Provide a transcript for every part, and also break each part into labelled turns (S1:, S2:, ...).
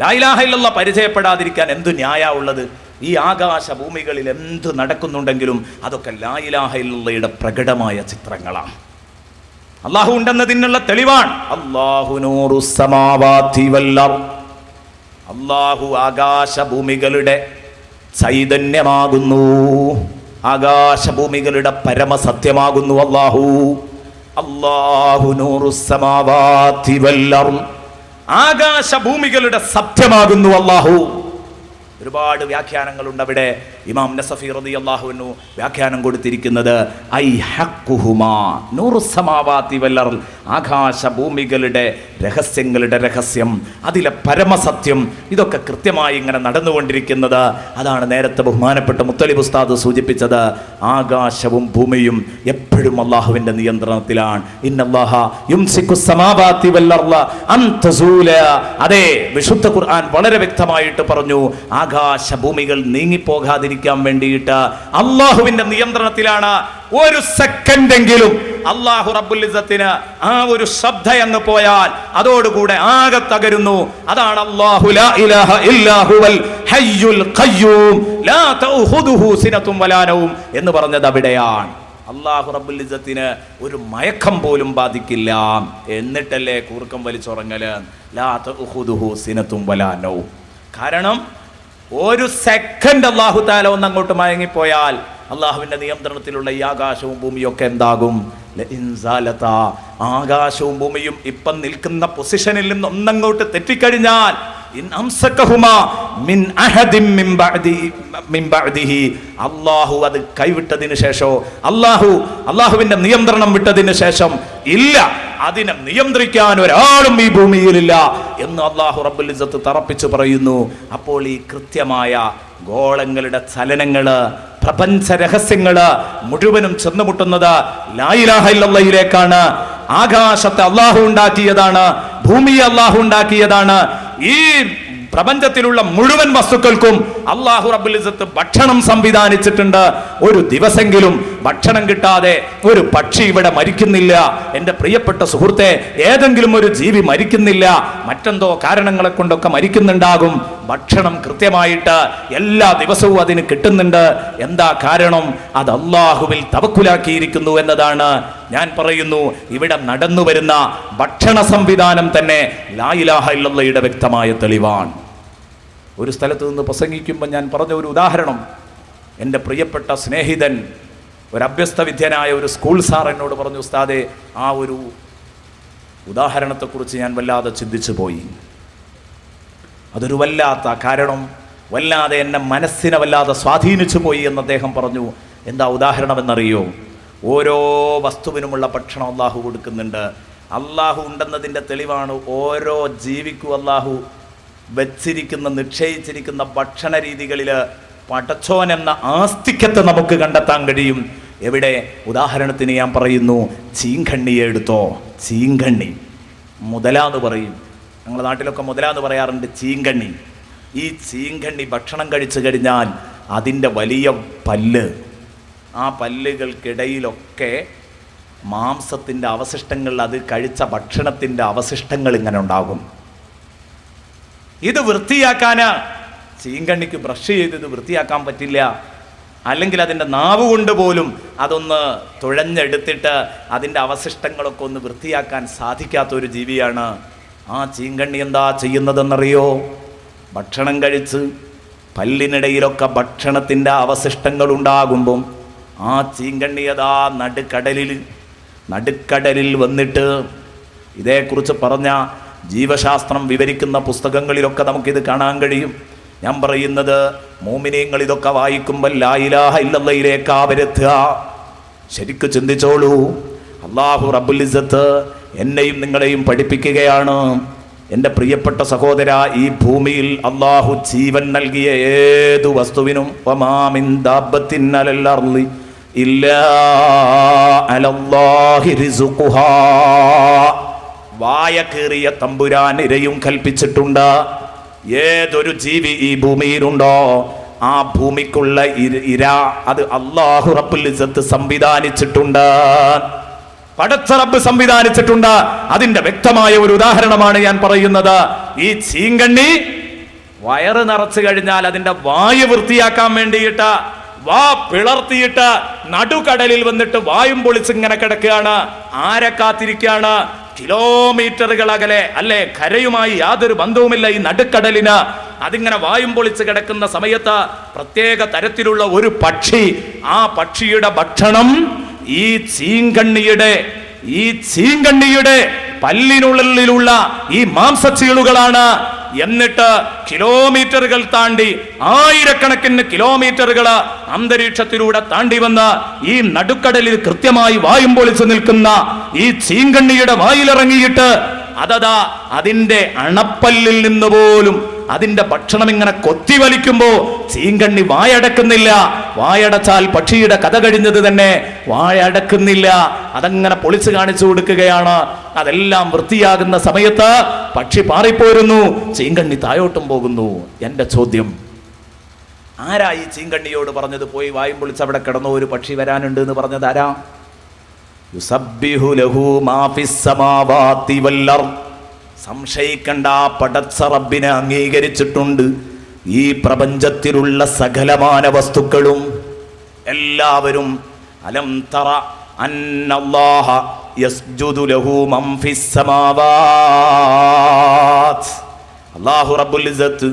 S1: ലാ ഇലാഹ ഇല്ലല്ലാഹ് പരിചയപ്പെടാതിരിക്കാൻ എന്തു ന്യായാ ഉള്ളത്? ഈ ആകാശ ഭൂമികളിൽ എന്ത് നടക്കുന്നുണ്ടെങ്കിലും അതൊക്കെ ലാ ഇലാഹ ഇല്ലല്ലാഹയുടെ പ്രകടമായ ചിത്രങ്ങളാണ്. അള്ളാഹു ഉണ്ടെന്നതിനുള്ള തെളിവാണ്. അല്ലാഹു നൂറുസ് സമാവാതി വൽ അർദ്. അള്ളാഹു ആകാശഭൂമികളുടെ ചൈതന്യമാകുന്നു, ആകാശഭൂമികളുടെ പരമസത്യമാകുന്നു അല്ലാഹു. അല്ലാഹു നൂറുസ് സമാവാതി വൽ അർദ്. ആകാശഭൂമികളുടെ സത്യമാകുന്നു അല്ലാഹു. ഒരുപാട് വ്യാഖ്യാനങ്ങളുണ്ട് അവിടെ. ഇമാം നസഫി റളിയല്ലാഹു അൻഹു വ്യാഖ്യാനം കൊടുത്തിരിക്കുന്നത് ഐ ഹഖ്ഖുഹുമാ നൂറുസ് സമാവാതി വൽ അർദ്. ആകാശ ഭൂമികളുടെ രഹസ്യങ്ങളുടെ രഹസ്യം, അതിലെ പരമസത്യം, ഇതൊക്കെ കൃത്യമായി ഇങ്ങനെ നടന്നുകൊണ്ടിരിക്കുന്നത്. അതാണ് നേരത്തെ ബഹുമാനപ്പെട്ട മുത്തലിബ് ഉസ്താദ് സൂചിപ്പിച്ചത്. ആകാശവും ഭൂമിയും എപ്പോഴും അള്ളാഹുവിന്റെ നിയന്ത്രണത്തിലാണ്. ഇന്നല്ലാഹ യുംസിക്കുസ് സമാവാതി വൽ അർദ് അൻ തസൂല. അതെ, വിശുദ്ധ ഖുർആൻ വളരെ വ്യക്തമായിട്ട് പറഞ്ഞു, ആകാശ ഭൂമികൾ നീങ്ങിപ്പോകാതിരിക്കാൻ വേണ്ടിയിട്ട് അള്ളാഹുവിന്റെ നിയന്ത്രണത്തിലാണ്. ഒരു സെക്കൻഡെങ്കിലും അള്ളാഹു റബ്ബുൽ ഇസ്സത്തിന് ആ ഒരു ശബ്ദ അങ്ങ് പോയാൽ അതോടുകൂടെ ആകെ തകരുന്നു. അതാണ് അല്ലാഹു ലാ ഇലാഹ ഇല്ലാ ഹുവൽ ഹയ്യുൽ ഖയ്യൂം ലാ തഅഖുദുഹു സിനത്തും വലാ നൗം എന്ന് പറഞ്ഞത് അവിടെയാണ്. അല്ലാഹു റബ്ബുൽ ഇസ്സത്തിന് ഒരു മയക്കം പോലും ബാധിക്കില്ല. എന്നിട്ടല്ലേ കൂർക്കം വലിച്ചുറങ്ങല്. ലാ തഅഖുദുഹു സിനത്തും വലാ നൗം. കാരണം ഒരു സെക്കൻഡ് അല്ലാഹു തആല ഒന്ന് അങ്ങോട്ട് മയങ്ങിപ്പോയാൽ അള്ളാഹുവിന്റെ നിയന്ത്രണത്തിലുള്ള ഈ ആകാശവും ഭൂമിയും ഒക്കെ എന്താകും? ആകാശവും ഭൂമിയും ഇപ്പം നിൽക്കുന്ന പൊസിഷനിൽ നിന്ന് ഒന്നങ്ങോട്ട് തെറ്റിക്കഴിഞ്ഞാൽ അള്ളാഹു അത് കൈവിട്ടതിന് ശേഷം, അള്ളാഹുവിന്റെ നിയന്ത്രണം വിട്ടതിന് ശേഷം ഇല്ല, അതിനെ നിയന്ത്രിക്കാൻ ഒരാളും ഈ ഭൂമിയിലില്ല എന്ന് അല്ലാഹു റബ്ബുൽ ഇസ്സത്ത് തറപ്പിച്ചു പറയുന്നു. അപ്പോൾ ഈ കൃത്യമായ ഗോളങ്ങളുടെ ചലനങ്ങള്, പ്രപഞ്ച രഹസ്യങ്ങള് മുഴുവനും ചെന്നുമുട്ടുന്നത് ലാ ഇലാഹ ഇല്ലല്ലാഹിലേക്കാണ്. ആകാശത്തെ അള്ളാഹു ഉണ്ടാക്കിയതാണ്, ഭൂമിയെ അള്ളാഹു ഉണ്ടാക്കിയതാണ്. ഈ പ്രപഞ്ചത്തിലുള്ള മുഴുവൻ വസ്തുക്കൾക്കും അല്ലാഹു റബ്ബുൽ ഇസ്സത്ത് ഭക്ഷണം സംവിധാനിച്ചിട്ടുണ്ട്. ഒരു ദിവസമെങ്കിലും ഭക്ഷണം കിട്ടാതെ ഒരു പക്ഷി ഇവിടെ മരിക്കുന്നില്ല. എൻ്റെ പ്രിയപ്പെട്ട സുഹൃത്തെ, ഏതെങ്കിലും ഒരു ജീവി മരിക്കുന്നില്ല. മറ്റെന്തോ കാരണങ്ങളെ കൊണ്ടൊക്കെ മരിക്കുന്നുണ്ടാകും. ഭക്ഷണം കൃത്യമായിട്ട് എല്ലാ ദിവസവും അതിന് കിട്ടുന്നുണ്ട്. എന്താ കാരണം? അത് അല്ലാഹുവിൽ തവക്കുലാക്കിയിരിക്കുന്നു എന്നതാണ്. ഞാൻ പറയുന്നു, ഇവിടെ നടന്നു വരുന്ന ഭക്ഷണ സംവിധാനം തന്നെ ലാ ഇലാഹ ഇല്ലല്ലാഹയുടെ വ്യക്തമായ തെളിവാണ്. ഒരു സ്ഥലത്ത് നിന്ന് പ്രസംഗിക്കുമ്പോൾ ഞാൻ പറഞ്ഞ ഒരു ഉദാഹരണം, എൻ്റെ പ്രിയപ്പെട്ട സ്നേഹിതൻ, ഒരു അഭ്യസ്ത വിദ്യനായ ഒരു സ്കൂൾ സാർ എന്നോട് പറഞ്ഞു, ഉസ്താദേ, ആ ഒരു ഉദാഹരണത്തെക്കുറിച്ച് ഞാൻ വല്ലാതെ ചിന്തിച്ചു പോയി. അതൊരു വല്ലാത്ത കാരണം, വല്ലാതെ എന്നെ മനസ്സിനെ വല്ലാതെ സ്വാധീനിച്ചു പോയി എന്ന് അദ്ദേഹം പറഞ്ഞു. എന്താ ഉദാഹരണം എന്നറിയോ? ഓരോ വസ്തുവിനുമുള്ള ഭക്ഷണം അള്ളാഹു കൊടുക്കുന്നുണ്ട്. അള്ളാഹു ഉണ്ടെന്നതിൻ്റെ തെളിവാണ് ഓരോ ജീവിക്കും അള്ളാഹു വെച്ചിരിക്കുന്ന, നിശ്ചയിച്ചിരിക്കുന്ന ഭക്ഷണ രീതികളിൽ പടച്ചോൻ എന്ന ആസ്തിക്യത്തെ നമുക്ക് കണ്ടെത്താൻ കഴിയും. എവിടെ? ഉദാഹരണത്തിന് ഞാൻ പറയുന്നു, ചീങ്കണ്ണിയെ എടുത്തോ. ചീങ്കണ്ണി മുതലാന്ന് പറയും, ഞങ്ങളുടെ നാട്ടിലൊക്കെ മുതലാന്ന് പറയാറുണ്ട്. ചീങ്കണ്ണി, ഈ ചീങ്കണ്ണി ഭക്ഷണം കഴിച്ചു കഴിഞ്ഞാൽ അതിൻ്റെ വലിയ പല്ല്, ആ പല്ലുകൾക്കിടയിലൊക്കെ മാംസത്തിൻ്റെ അവശിഷ്ടങ്ങൾ, അത് കഴിച്ച ഭക്ഷണത്തിൻ്റെ അവശിഷ്ടങ്ങൾ ഇങ്ങനെ ഉണ്ടാകും. ഇത് വൃത്തിയാക്കാൻ ചീങ്കണ്ണിക്ക് ബ്രഷ് ചെയ്ത് വൃത്തിയാക്കാൻ പറ്റില്ല. അല്ലെങ്കിൽ അതിൻ്റെ നാവ് കൊണ്ട് പോലും അതൊന്ന് തുഴഞ്ഞെടുത്തിട്ട് അതിൻ്റെ അവശിഷ്ടങ്ങളൊക്കെ ഒന്ന് വൃത്തിയാക്കാൻ സാധിക്കാത്തൊരു ജീവിയാണ്. ആ ചീങ്കണ്ണി എന്താ ചെയ്യുന്നതെന്നറിയോ? ഭക്ഷണം കഴിച്ച് പല്ലിനിടയിലൊക്കെ ഭക്ഷണത്തിൻ്റെ അവശിഷ്ടങ്ങൾ ഉണ്ടാകുമ്പം ആ ചീങ്കണ്ണി അതാ നടുക്കടലിൽ വന്നിട്ട്, ഇതേക്കുറിച്ച് പറഞ്ഞ ജീവശാസ്ത്രം വിവരിക്കുന്ന പുസ്തകങ്ങളിലൊക്കെ നമുക്കിത് കാണാൻ കഴിയും. ഞാൻ പറയുന്നത്, മോമിനീങ്ങൾ ഇതൊക്കെ വായിക്കുമ്പോൾ ലാ ഇലാഹ ഇല്ലല്ലാഹിലേക്കാ വരുത്തുക. ശരിക്കും ചിന്തിച്ചോളൂ. അല്ലാഹു റബ്ബുൽ ഇസ്സത്ത് എന്നെയും നിങ്ങളെയും പഠിപ്പിക്കുകയാണ്. എൻ്റെ പ്രിയപ്പെട്ട സഹോദര, ഈ ഭൂമിയിൽ അല്ലാഹു ജീവൻ നൽകിയ ഏതു വസ്തുവിനും വമാ മിൻ ദാബത്തിൻ അലൽ അർളി ഇല്ലാ അലല്ലാഹി റിസ്ഖുഹാ, വായ കീറിയ തമ്പുരാൻ ഇരയും കൽപ്പിച്ചിട്ടുണ്ട്. ഏതൊരു ജീവി ഈ ഭൂമിയിലുണ്ടോ ആ ഭൂമിക്കുള്ള ഇര അത് അല്ലാഹു റബ്ബുൽ ഇസ്സത്ത് സംവിധാനിച്ചിട്ടുണ്ട്. പടച്ച റബ്ബ് സംവിധാനിച്ചിട്ടുണ്ട്. അതിന്റെ വ്യക്തമായ ഒരു ഉദാഹരണമാണ് ഞാൻ പറയുന്നത്. ഈ ചീങ്കണ്ണി വയറ് നിറച്ചു കഴിഞ്ഞാൽ അതിന്റെ വായു വൃത്തിയാക്കാൻ വേണ്ടിയിട്ട് വാ പിളർത്തിയിട്ട് നടുക്കടലിൽ വന്നിട്ട് വായും പൊളിച്ച് ഇങ്ങനെ കിടക്കുകയാണ്. ആരെ കാത്തിരിക്കുകയാണ്? കിലോമീറ്ററുകൾ അകലെ, അല്ലെ, കരയുമായി യാതൊരു ബന്ധവുമില്ല ഈ നടുക്കടലിന്. അതിങ്ങനെ വായും പൊളിച്ച് കിടക്കുന്ന സമയത്ത് പ്രത്യേക തരത്തിലുള്ള ഒരു പക്ഷി, ആ പക്ഷിയുടെ ഭക്ഷണം ഈ ചീങ്കണ്ണിയുടെ പല്ലിനുള്ളിലുള്ള ഈ മാംസച്ചീളുകളാണ്. എന്നിട്ട് കിലോമീറ്ററുകൾ താണ്ടി, ആയിരക്കണക്കിന് കിലോമീറ്ററുകൾ അന്തരീക്ഷത്തിലൂടെ താണ്ടി വന്ന് ഈ നടുക്കടലിൽ കൃത്യമായി വായും പൊളിച്ചു നിൽക്കുന്ന ഈ ചീങ്കണ്ണിയുടെ വായിലിറങ്ങിയിട്ട് അതതാ അതിന്റെ അണപ്പല്ലിൽ നിന്ന് പോലും അതിന്റെ ഭക്ഷണം ഇങ്ങനെ കൊത്തിവലിക്കുമ്പോ ചീങ്കണ്ണി വായടക്കുന്നില്ല. വായടച്ചാൽ പക്ഷിയുടെ കഥ കഴിഞ്ഞത് തന്നെ. വായടക്കുന്നില്ല, അതങ്ങനെ പൊളിച്ചു കാണിച്ചു കൊടുക്കുകയാണ്. അതെല്ലാം വൃത്തിയാകുന്ന സമയത്ത് പക്ഷി പാറിപ്പോരുന്നു, ചീങ്കണ്ണി താഴോട്ടും പോകുന്നു. എന്റെ ചോദ്യം, ആരാ ഈ ചീങ്കണ്ണിയോട് പറഞ്ഞത് പോയി വായും പൊളിച്ച് അവിടെ കിടന്നോ ഒരു പക്ഷി വരാനുണ്ട് എന്ന് പറഞ്ഞത് ആരാ? യുസബ്ബിഹു ലഹു മാ ഫിസ് സമാവാതി വൽ അർദ്. സംശയിക്കണ്ട, പടച്ച റബ്ബിനെ അംഗീകരിച്ചിട്ടുണ്ട്. ഈ പ്രപഞ്ചത്തിലുള്ള സകലമാന വസ്തുക്കളും എല്ലാവരും അലം തറ അന്നല്ലാഹ യസ്ജുദു ലഹു മൻ ഫിസ് സമാവാത്. അല്ലാഹു റബ്ബുൽ ഇസ്സത്ത്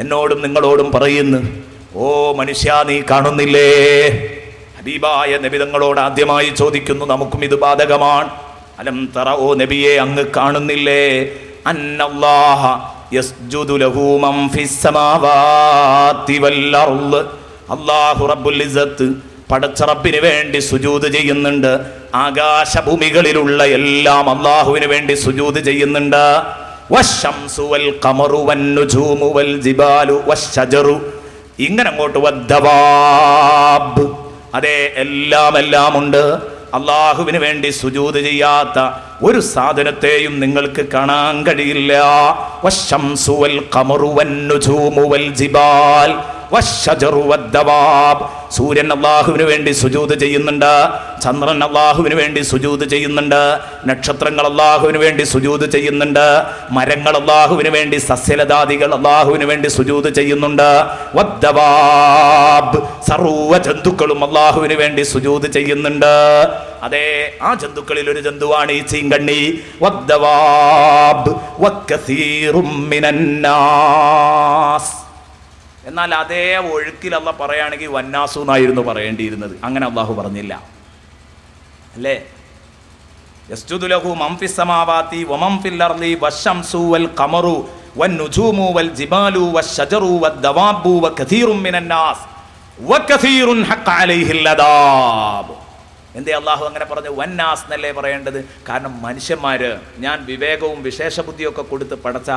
S1: എന്നോടും നിങ്ങളോടും പറയുന്നു, ഓ മനുഷ്യ, നീ കാണുന്നില്ലേ? ഹബീബായ നബി തങ്ങളോട് ആദ്യമായി ചോദിക്കുന്നു, നമുക്കും ഇത് ബാധകമാണ്. അലം തറ, ഓ നബിയെ, അങ്ങ് കാണുന്നില്ലേ? അന്നല്ലാഹ യസ്ജുദു ലഹു മൻ ഫിസ് സമാവാതി വൽ അർദ്. അല്ലാഹു റബ്ബുൽ ഇസ്സത്ത് പടച്ച റബ്ബിന് വേണ്ടി സുജൂദ് ചെയ്യുന്നുണ്ട്. ആകാശഭൂമികളിലുള്ള എല്ലാം അല്ലാഹുവിന് വേണ്ടി സുജൂദ് ചെയ്യുന്നുണ്ട്. വശംസു വൽ ഖമറു വൻ നുജൂമു വൽ ജിബാലു വശജറു, ഇങ്ങനെ അങ്ങോട്ട് വദ്ദവാബ്, അതെ, എല്ലാം ഉണ്ട്. അള്ളാഹുവിന് വേണ്ടി സുജൂദ് ചെയ്യാത്ത ഒരു സാധനത്തെയും നിങ്ങൾക്ക് കാണാൻ കഴിയില്ല. വശംസു വൽ ഖമറു വൻ നുജൂമു വൽ ജിബാൽ വശജറു വദ്ദവാബ്. സൂര്യൻ അള്ളാഹുവിന് വേണ്ടി സുജൂദ് ചെയ്യുന്നുണ്ട്, ചന്ദ്രൻ അള്ളാഹുവിന് വേണ്ടി സുജൂദ് ചെയ്യുന്നുണ്ട്, നക്ഷത്രങ്ങൾ അള്ളാഹുവിന് വേണ്ടി സുജൂദ് ചെയ്യുന്നുണ്ട്, മരങ്ങൾ അള്ളാഹുവിന് വേണ്ടി, സസ്യലതാദികൾ അള്ളാഹുവിന് വേണ്ടി സുജൂദ് ചെയ്യുന്നുണ്ട്. വദ്ദവാബ്, സർവ്വ ജന്തുക്കളും അള്ളാഹുവിന് വേണ്ടി സുജൂദ് ചെയ്യുന്നുണ്ട്. അതെ, ആ ജന്തുക്കളിൽ ഒരു ജന്തുവാണ് ഈ ചീങ്കണ്ണി. വദ്ദവാബ് വകസീറും മിനന്നാസ്. എന്നാൽ അതേ ഒഴുക്കിൽ അള്ളാഹ് പറയുകയാണെങ്കിൽ വന്നാസു എന്നായിരുന്നു പറയേണ്ടിയിരുന്നത്. അങ്ങനെ അള്ളാഹു പറഞ്ഞില്ല, അല്ലേ? യസ്ജുദു ലഹു മൻ ഫിസ് സമാവാതി വമൻ ഫിൽ അർളി വശംസു വൽ ഖമറു വൻ നുജൂമു വൽ ജിബാലു വശജറു വദ്ദവാബു വകസീറും മിനന്നാസ് വകസീറുൻ ഹഖ അലൈഹിൽ അദാബ്. എന്തേ അള്ളാഹു അങ്ങനെ പറഞ്ഞു? വന്നാസ് എന്നല്ലേ പറയേണ്ടത്? കാരണം മനുഷ്യന്മാര്, ഞാൻ വിവേകവും വിശേഷ ബുദ്ധിയൊക്കെ കൊടുത്ത് പടച്ച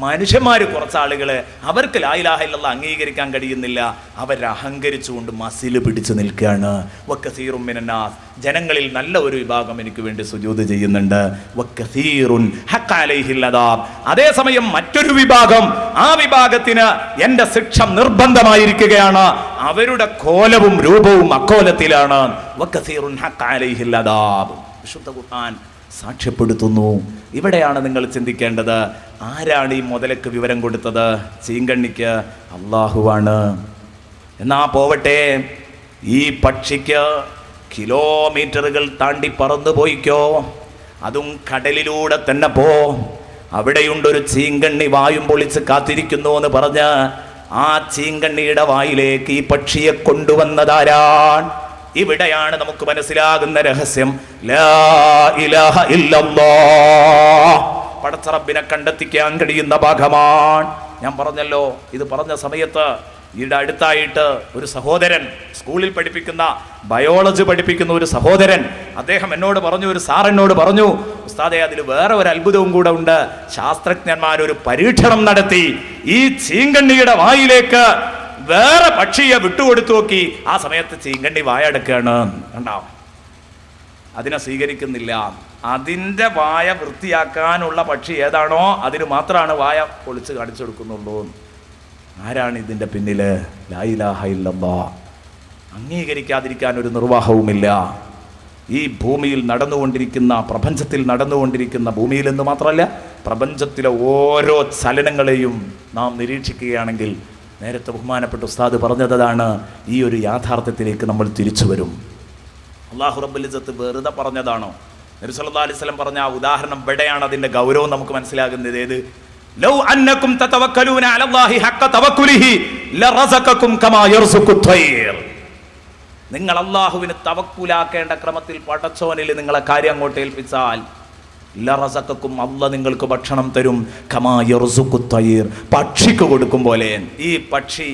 S1: മനുഷ്യന്മാര് കുറച്ച് ആളുകള്, അവർക്ക് ലാ ഇലാഹ ഇല്ലല്ലാഹ് അംഗീകരിക്കാൻ കഴിയുന്നില്ല. അവർ അഹങ്കരിച്ചുകൊണ്ട് മസില് പിടിച്ചു നിൽക്കുകയാണ്. വകസീറുൻ മിനന്നാസ്, ജനങ്ങളിൽ നല്ല ഒരു വിഭാഗം എനിക്ക് വേണ്ടി സുജൂദ് ചെയ്യുന്നുണ്ട്. വകസീറുൻ ഹഖ അലൈഹിൽ അദാബ്. അതേസമയം മറ്റൊരു വിഭാഗം, ആ വിഭാഗത്തിന് എന്റെ ശിക്ഷ നിർബന്ധമായിരിക്കുകയാണ്. അവരുടെ കോലവും രൂപവും അക്കോലത്തിലാണ്. വകസീറുൻ ഹഖ അലൈഹിൽ അദാബ്. വിശുദ്ധ ഖുർആൻ സാക്ഷ്യപ്പെടുത്തുന്നു. ഇവിടെയാണ് നിങ്ങൾ ചിന്തിക്കേണ്ടത്, ആരാണ് ഈ മുതലക്ക് വിവരം കൊടുത്തത്? ചീങ്കണ്ണിക്ക് അള്ളാഹുവാണ്. എന്നാ പോവട്ടെ, ഈ പക്ഷിക്ക് കിലോമീറ്ററുകൾ താണ്ടി പറന്നു പോയിക്കോ, അതും കടലിലൂടെ തന്നെ പോ. അവിടെയുണ്ടൊരു ചീങ്കണ്ണി വായും പൊളിച്ച് കാത്തിരിക്കുന്നു എന്ന് പറഞ്ഞ് ആ ചീങ്കണ്ണിയുടെ വായിലേക്ക് ഈ പക്ഷിയെ കൊണ്ടുവന്നതാരാണ്? ഇവിടെയാണ് നമുക്ക് മനസ്സിലാകുന്ന രഹസ്യം. ലാ ഇലാഹ ഇല്ലല്ലാഹ്, പടച്ച റബ്ബിനെ കണ്ടെത്തിക്കാൻ കഴിയുന്ന ഭാഗമാണ്. ഞാൻ പറഞ്ഞല്ലോ, ഇത് പറഞ്ഞ സമയത്ത് ഈയുടെ അടുത്തായിട്ട് ഒരു സഹോദരൻ, സ്കൂളിൽ പഠിപ്പിക്കുന്ന, ബയോളജി പഠിപ്പിക്കുന്ന ഒരു സഹോദരൻ, അദ്ദേഹം എന്നോട് പറഞ്ഞു, ഒരു സാർ എന്നോട് പറഞ്ഞു, ഉസ്താദേ, അതിൽ വേറെ ഒരു അത്ഭുതവും കൂടെ ഉണ്ട്. ശാസ്ത്രജ്ഞന്മാരൊരു പരീക്ഷണം നടത്തി. ഈ ചീങ്കണ്ണിയുടെ വായിലേക്ക് വേറെ പക്ഷിയെ വിട്ടുകൊടുത്തു നോക്കി. ആ സമയത്ത് ചീങ്കണ്ണി വായടക്കുകയാണ്. കണ്ടോ? അതിനെ സ്വീകരിക്കുന്നില്ല. അതിൻ്റെ വായ വൃത്തിയാക്കാനുള്ള പക്ഷി ഏതാണോ അതിന് മാത്രമാണ് വായ പൊളിച്ച് കാണിച്ചു കൊടുക്കുന്നുള്ളൂ. ആരാണ് ഇതിൻ്റെ പിന്നില്? ലാ ഇലാഹ ഇല്ലല്ലാഹ്. അംഗീകരിക്കാതിരിക്കാൻ ഒരു നിർവാഹവുമില്ല. ഈ ഭൂമിയിൽ നടന്നുകൊണ്ടിരിക്കുന്ന, പ്രപഞ്ചത്തിൽ നടന്നുകൊണ്ടിരിക്കുന്ന, ഭൂമിയിൽ എന്ന് മാത്രമല്ല പ്രപഞ്ചത്തിലെ ഓരോ ചലനങ്ങളെയും നാം നിരീക്ഷിക്കുകയാണെങ്കിൽ, നേരത്തെ ബഹുമാനപ്പെട്ട ഉസ്താദ് പറഞ്ഞതാണ്, ഈ ഒരു യാഥാർത്ഥ്യത്തിലേക്ക് നമ്മൾ തിരിച്ചു വരും. അല്ലാഹു റബ്ബുൽ ഇസ്സത്ത് വെറുതെ പറഞ്ഞതാണോ? നബി സല്ലല്ലാഹു അലൈഹി വസല്ലം പറഞ്ഞ ആ ഉദാഹരണം ഇവിടെയാണ് അതിൻ്റെ ഗൗരവം നമുക്ക് മനസ്സിലാകുന്നത്. ഏത്? ലൗ അന്നകും തതവക്കലൂന അലല്ലാഹി ഹഖ്ക തവക്കുലിഹി ലറസഖകും കമാ യർസുഖു ത്വയ്ർ. നിങ്ങൾ അല്ലാഹുവിനെ തവക്കുലാക്കേണ്ട ക്രമത്തിൽ പടച്ചോനിൽ നിങ്ങളെ കാര്യം അങ്ങോട്ട് ഏൽപ്പിച്ചാൽ ലറസഖകും, അല്ലാഹ് നിങ്ങൾക്ക് ഭക്ഷണം തരും. കമാ യർസുഖു ത്വയ്ർ, പക്ഷിക്ക് കൊടുക്കും പോലെ. ഈ പക്ഷി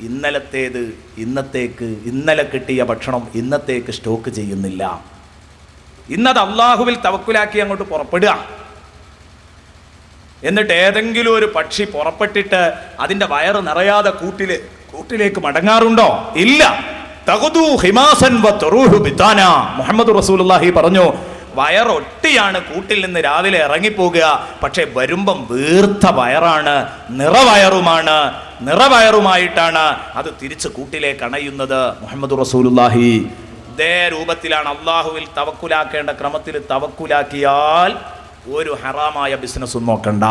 S1: ഇന്നലത്തേത് ഇന്നത്തേക്ക്, ഇന്നലെ കിട്ടിയ ഭക്ഷണം ഇന്നത്തേക്ക് സ്റ്റോക്ക് ചെയ്യുന്നില്ല. ഇന്നത് അള്ളാഹുവിൽ തവക്കുലാക്കി അങ്ങോട്ട് പുറപ്പെടുക. എന്നിട്ട് ഏതെങ്കിലും ഒരു പക്ഷി പുറപ്പെട്ടിട്ട് അതിൻ്റെ വയറ് നിറയാതെ കൂട്ടിലേക്ക് മടങ്ങാറുണ്ടോ? ഇല്ല. തഖദു ഹിമാസൻ വതറൂഹു ബിതാന. മുഹമ്മദ് റസൂലുള്ളാഹി പറഞ്ഞു, വയറൊട്ടിയാണ് കൂട്ടിൽ നിന്ന് രാവിലെ ഇറങ്ങിപ്പോകുക, പക്ഷെ വരുമ്പം വീർത്ത വയറാണ്, നിറവയറുമായിട്ടാണ് അത് തിരിച്ച് കൂട്ടിലേക്ക് അണയുന്നത്. മുഹമ്മദ് റസൂലുള്ളാഹി. ഇതേ രൂപത്തിലാണ് അള്ളാഹുവിൽ തവക്കുലാക്കേണ്ട ക്രമത്തിൽ തവക്കുലാക്കിയാൽ ഒരു ഹറാമായ ബിസിനസ്സും നോക്കണ്ട,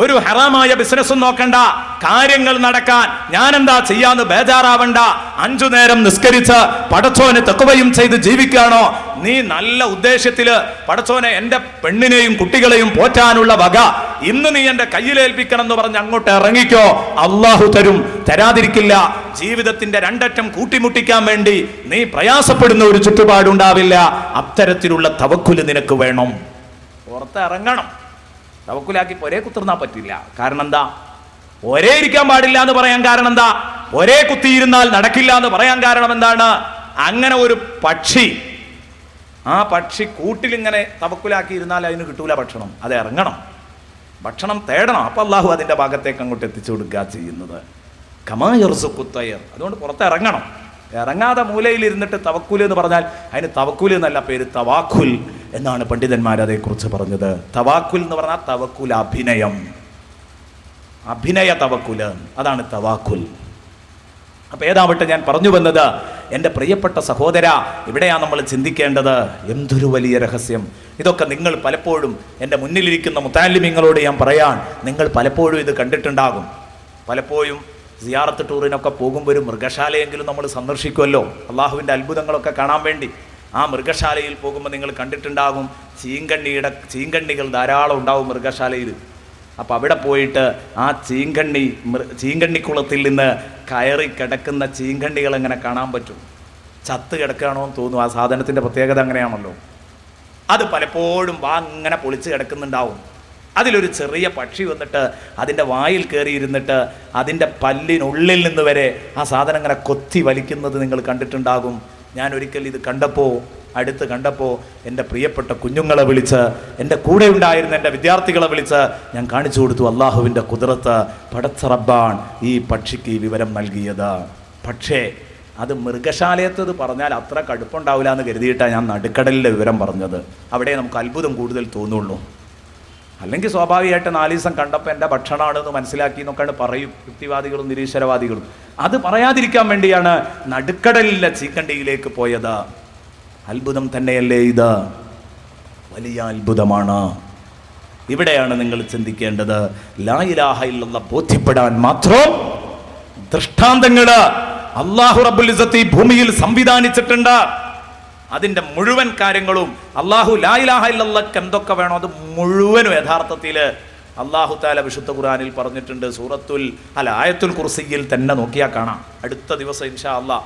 S1: ഒരു ഹറാമായ ബിസിനസ്സും നോക്കണ്ട. കാര്യങ്ങൾ നടക്കാൻ ഞാൻ എന്താ ചെയ്യാന്ന് ബേജാറാവണ്ട. 5 നേരം നിസ്കരിച്ച് പടച്ചോനെ തഖ്വയും ചെയ്ത് ജീവിക്കുകയാണോ നീ? നല്ല ഉദ്ദേശത്തില് പടച്ചോനെ എൻ്റെ പെണ്ണിനെയും കുട്ടികളെയും പോറ്റാനുള്ള വക ഇന്ന് നീ എൻ്റെ കയ്യിലേൽപ്പിക്കണം എന്ന് പറഞ്ഞ് അങ്ങോട്ട് ഇറങ്ങിക്കോ. അള്ളാഹു തരും, തരാതിരിക്കില്ല. ജീവിതത്തിന്റെ 2 അറ്റം കൂട്ടിമുട്ടിക്കാൻ വേണ്ടി നീ പ്രയാസപ്പെടുന്ന ഒരു ചുറ്റുപാടുണ്ടാവില്ല. അത്തരത്തിലുള്ള തവക്കുല് നിനക്ക് വേണം. പുറത്തിറങ്ങണം. തവക്കുലാക്കി ഒരേ കുത്തിർന്നാൻ പറ്റില്ല. കാരണം എന്താ? ഒരേ ഇരിക്കാൻ പാടില്ല എന്ന് പറയാൻ കാരണം എന്താ? ഒരേ കുത്തിയിരുന്നാൽ നടക്കില്ല എന്ന് പറയാൻ കാരണം എന്താണ്? അങ്ങനെ ഒരു പക്ഷി, ആ പക്ഷി കൂട്ടിലിങ്ങനെ തവക്കുലാക്കി ഇരുന്നാൽ അതിന് കിട്ടൂല ഭക്ഷണം. അത് ഇറങ്ങണം, ഭക്ഷണം തേടണം. അപ്പൊ അള്ളാഹു അതിന്റെ ഭാഗത്തേക്ക് അങ്ങോട്ട് എത്തിച്ചു കൊടുക്കുക ചെയ്യുന്നത്. കമാ യർസുഖു ത്വയ്ർ. അതുകൊണ്ട് പുറത്തിറങ്ങണം. ഇറങ്ങാതെ മൂലയിൽ ഇരുന്നിട്ട് തവക്കുല് എന്ന് പറഞ്ഞാൽ അതിന് തവക്കുല് എന്നല്ല പേര്, തവാക്കുൽ എന്നാണ് പണ്ഡിതന്മാർ അതേക്കുറിച്ച് പറഞ്ഞത്. തവാക്കുൽ എന്ന് പറഞ്ഞാൽ തവക്കുൽ, അഭിനയ തവക്കുല്, അതാണ് തവാക്കുൽ. അപ്പൊ ഏതാവട്ടെ, ഞാൻ പറഞ്ഞു വന്നത്, എൻ്റെ പ്രിയപ്പെട്ട സഹോദര, ഇവിടെയാണ് നമ്മൾ ചിന്തിക്കേണ്ടത്. എന്തൊരു വലിയ രഹസ്യം. ഇതൊക്കെ നിങ്ങൾ പലപ്പോഴും, എൻ്റെ മുന്നിലിരിക്കുന്ന മുത്താലിമീങ്ങളോട് ഞാൻ പറയാൻ, നിങ്ങൾ പലപ്പോഴും ഇത് കണ്ടിട്ടുണ്ടാകും. പലപ്പോഴും സിയാറത്ത് ടൂറിനൊക്കെ പോകുമ്പോൾ ഒരു മൃഗശാലയെങ്കിലും നമ്മൾ സന്ദർശിക്കുമല്ലോ, അള്ളാഹുവിൻ്റെ അത്ഭുതങ്ങളൊക്കെ കാണാൻ വേണ്ടി. ആ മൃഗശാലയിൽ പോകുമ്പോൾ നിങ്ങൾ കണ്ടിട്ടുണ്ടാകും, ചീങ്കണ്ണികൾ ധാരാളം ഉണ്ടാവും മൃഗശാലയിൽ. അപ്പം അവിടെ പോയിട്ട് ആ ചീങ്കണ്ണിക്കുളത്തിൽ നിന്ന് കയറി കിടക്കുന്ന ചീങ്കണ്ണികൾ എങ്ങനെ കാണാൻ പറ്റും? ചത്ത് കിടക്കുകയാണോ എന്ന് തോന്നും. ആ സാധനത്തിൻ്റെ പ്രത്യേകത അങ്ങനെയാണല്ലോ. അത് പലപ്പോഴും അങ്ങനെ പൊളിച്ച് കിടക്കുന്നുണ്ടാവും. അതിലൊരു ചെറിയ പക്ഷി വന്നിട്ട് അതിൻ്റെ വായിൽ കയറിയിരുന്നിട്ട് അതിൻ്റെ പല്ലിനുള്ളിൽ നിന്ന് വരെ ആ സാധനം ഇങ്ങനെ കൊത്തി വലിക്കുന്നത് നിങ്ങൾ കണ്ടിട്ടുണ്ടാകും. ഞാൻ ഒരിക്കൽ ഇത് അടുത്ത് കണ്ടപ്പോൾ എൻ്റെ പ്രിയപ്പെട്ട കുഞ്ഞുങ്ങളെ വിളിച്ച്, എൻ്റെ കൂടെ ഉണ്ടായിരുന്ന എൻ്റെ വിദ്യാർത്ഥികളെ വിളിച്ച് ഞാൻ കാണിച്ചു കൊടുത്തു അള്ളാഹുവിൻ്റെ ഖുദ്റത്ത്. പടച്ച റബ്ബാൻ ഈ പക്ഷിക്ക് ഈ വിവരം നൽകിയത്. പക്ഷേ അത് മൃഗശാലയത്തത് പറഞ്ഞാൽ അത്ര കടുപ്പുണ്ടാവില്ല എന്ന് കരുതിയിട്ടാണ് ഞാൻ നടുക്കടലിലെ വിവരം പറഞ്ഞത്. അവിടെ നമുക്ക് അത്ഭുതം കൂടുതൽ തോന്നുള്ളൂ. അല്ലെങ്കിൽ സ്വാഭാവികമായിട്ട് 4 ദിവസം കണ്ടപ്പോൾ എൻ്റെ ഭക്ഷണമാണെന്ന് മനസ്സിലാക്കി എന്നൊക്കെയാണ് പറയും യുക്തിവാദികളും നിരീശ്വരവാദികളും. അത് പറയാതിരിക്കാൻ വേണ്ടിയാണ് നടുക്കടലിലെ ചീക്കണ്ടിയിലേക്ക് പോയത്. അത്ഭുതം തന്നെയല്ലേ ഇത്? വലിയ അത്ഭുതമാണ്. ഇവിടെയാണ് നിങ്ങൾ ചിന്തിക്കേണ്ടത്. ലാ ഇലാഹ ഇല്ലല്ലാഹ് ബോധ്യപ്പെടാൻ മാത്രം ദൃഷ്ടാന്തങ്ങള് അല്ലാഹു റബ്ബുൽ ഇസ്സത്ത് ഈ ഭൂമിയിൽ സംവിധാനിച്ചിട്ടുണ്ട്. അതിൻ്റെ മുഴുവൻ കാര്യങ്ങളും അല്ലാഹു ലാ ഇലാഹ ഇല്ലല്ലാഹ് എന്തൊക്കെ വേണോ അത് മുഴുവനും യഥാർത്ഥത്തിൽ അല്ലാഹു തആല വിശുദ്ധ ഖുർആനിൽ പറഞ്ഞിട്ടുണ്ട്. ആയത്തുൽ കുർസിയിൽ തന്നെ നോക്കിയാൽ കാണാം. അടുത്ത ദിവസം ഇൻഷാ അല്ലാഹ്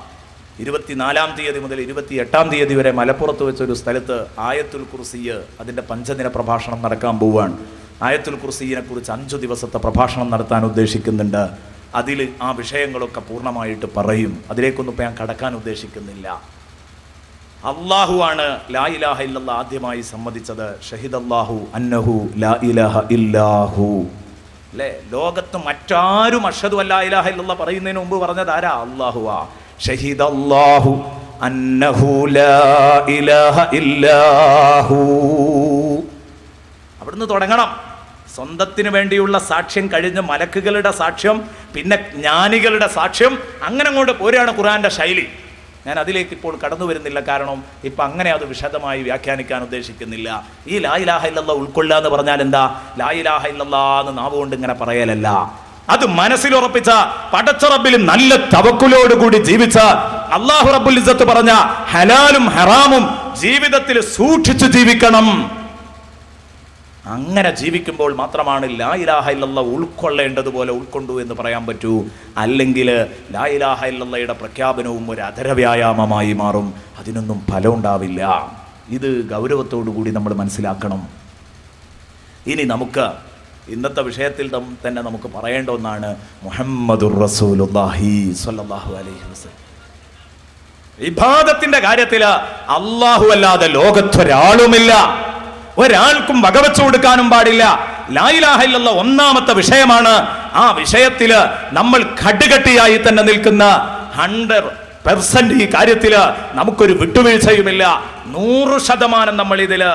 S1: 24-ാം തീയതി മുതൽ 28-ാം തീയതി വരെ മലപ്പുറത്ത് വെച്ചൊരു സ്ഥലത്ത് ആയത്തുൽ കുർസി അതിൻ്റെ 5 ദിന പ്രഭാഷണം നടക്കാൻ പോവുകയാണ്. ആയത്തുൽ കുർസിയെ കുറിച്ച് 5 ദിവസത്തെ പ്രഭാഷണം നടത്താൻ ഉദ്ദേശിക്കുന്നുണ്ട്. അതിൽ ആ വിഷയങ്ങളൊക്കെ പൂർണ്ണമായിട്ട് പറയും. അതിലേക്കൊന്നും ഇപ്പം ഞാൻ കടക്കാൻ ഉദ്ദേശിക്കുന്നില്ല. അള്ളാഹുവാണ് ലാ ഇലാഹ ഇല്ലല്ലാഹ് ആദ്യമായി സമ്മതിച്ചത്. ഷഹിദല്ലാഹു അന്നഹു ലാ ഇലാഹ ഇല്ലാഹു. അല്ലേ? ലോകത്ത് മറ്റാരും അഷ്ഹദു അല്ലാ ഇലാഹ ഇല്ലല്ലാഹ് പറയുന്നതിന് മുമ്പ് പറഞ്ഞത് ആരാ? അള്ളാഹുവാ. ഷഹിദല്ലാഹു അന്നഹു ലാ ഇലാഹ ഇല്ലാഹു. അവിടുന്ന് തുടങ്ങണം. സ്വന്തത്തിന് വേണ്ടിയുള്ള സാക്ഷ്യം കഴിഞ്ഞ് മലക്കുകളുടെ സാക്ഷ്യം, പിന്നെ ജ്ഞാനികളുടെ സാക്ഷ്യം, അങ്ങനെ അങ്ങോട്ട് പോരുകയാണ് ഖുർആന്റെ ശൈലി. ഞാൻ അതിലേക്ക് ഇപ്പോൾ കടന്നു വരുന്നില്ല, കാരണം ഇപ്പം അങ്ങനെ അത് വിശദമായി വ്യാഖ്യാനിക്കാൻ ഉദ്ദേശിക്കുന്നില്ല. ഈ ലാ ഇലാഹ ഇല്ലല്ലാഹ് ഉൾക്കൊള്ളുക എന്ന് പറഞ്ഞാൽ എന്താ? ലാ ഇലാഹ ഇല്ലല്ലാഹ് എന്ന് നാവുകൊണ്ട് ഇങ്ങനെ പറയലല്ല, അത് മനസ്സിലുറപ്പിച്ച പടച്ച റബ്ബിൽ നല്ല തവക്കുലോടുകൂടി ജീവിച്ച അല്ലാഹു റബ്ബുൽ ഇസ്സത്ത് പറഞ്ഞ ഹലാലും ഹറാമും ജീവിതത്തിൽ സൂക്ഷിച്ചു ജീവിക്കണം. അങ്ങനെ ജീവിക്കുമ്പോൾ മാത്രമാണ് ലാ ഇലാഹ ഇല്ലല്ലാഹ് ഉൾക്കൊള്ളേണ്ടതുപോലെ ഉൾക്കൊണ്ടു എന്ന് പറയാൻ പറ്റൂ. അല്ലെങ്കിൽ ലാ ഇലാഹ ഇല്ലല്ലാഹയുടെ പ്രഖ്യാപനവും ഒരു അധരവ്യായാമമായി മാറും, അതിനൊന്നും ഫലം ഉണ്ടാവില്ല. ഇത് ഗൗരവത്തോടു കൂടി നമ്മൾ മനസ്സിലാക്കണം. ഇനി നമുക്ക് ഇന്നത്തെ വിഷയത്തിൽ തന്നെ നമുക്ക് പറയേണ്ട ഒന്നാണ് മുഹമ്മദുർ റസൂലുള്ളാഹി സ്വല്ലല്ലാഹു അലൈഹി വസല്ലം. ഇബാദത്തിന്റെ കാര്യത്തിൽ അല്ലാഹു അല്ലാതെ ലോകത്തൊരാളുമില്ല, ഒരാൾക്കും വകവെച്ചു കൊടുക്കാനും പാടില്ല. ലാ ഇലാഹ ഇല്ലല്ലാഹ് ഒന്നാമത്തെ വിഷയമാണ്. ആ വിഷയത്തില് നമ്മൾ കടുകട്ടിയായി തന്നെ നിൽക്കുന്ന 100% ഈ കാര്യത്തില് നമുക്കൊരു വിട്ടുവീഴ്ചയുമില്ല. 100% നമ്മൾ ഇതില്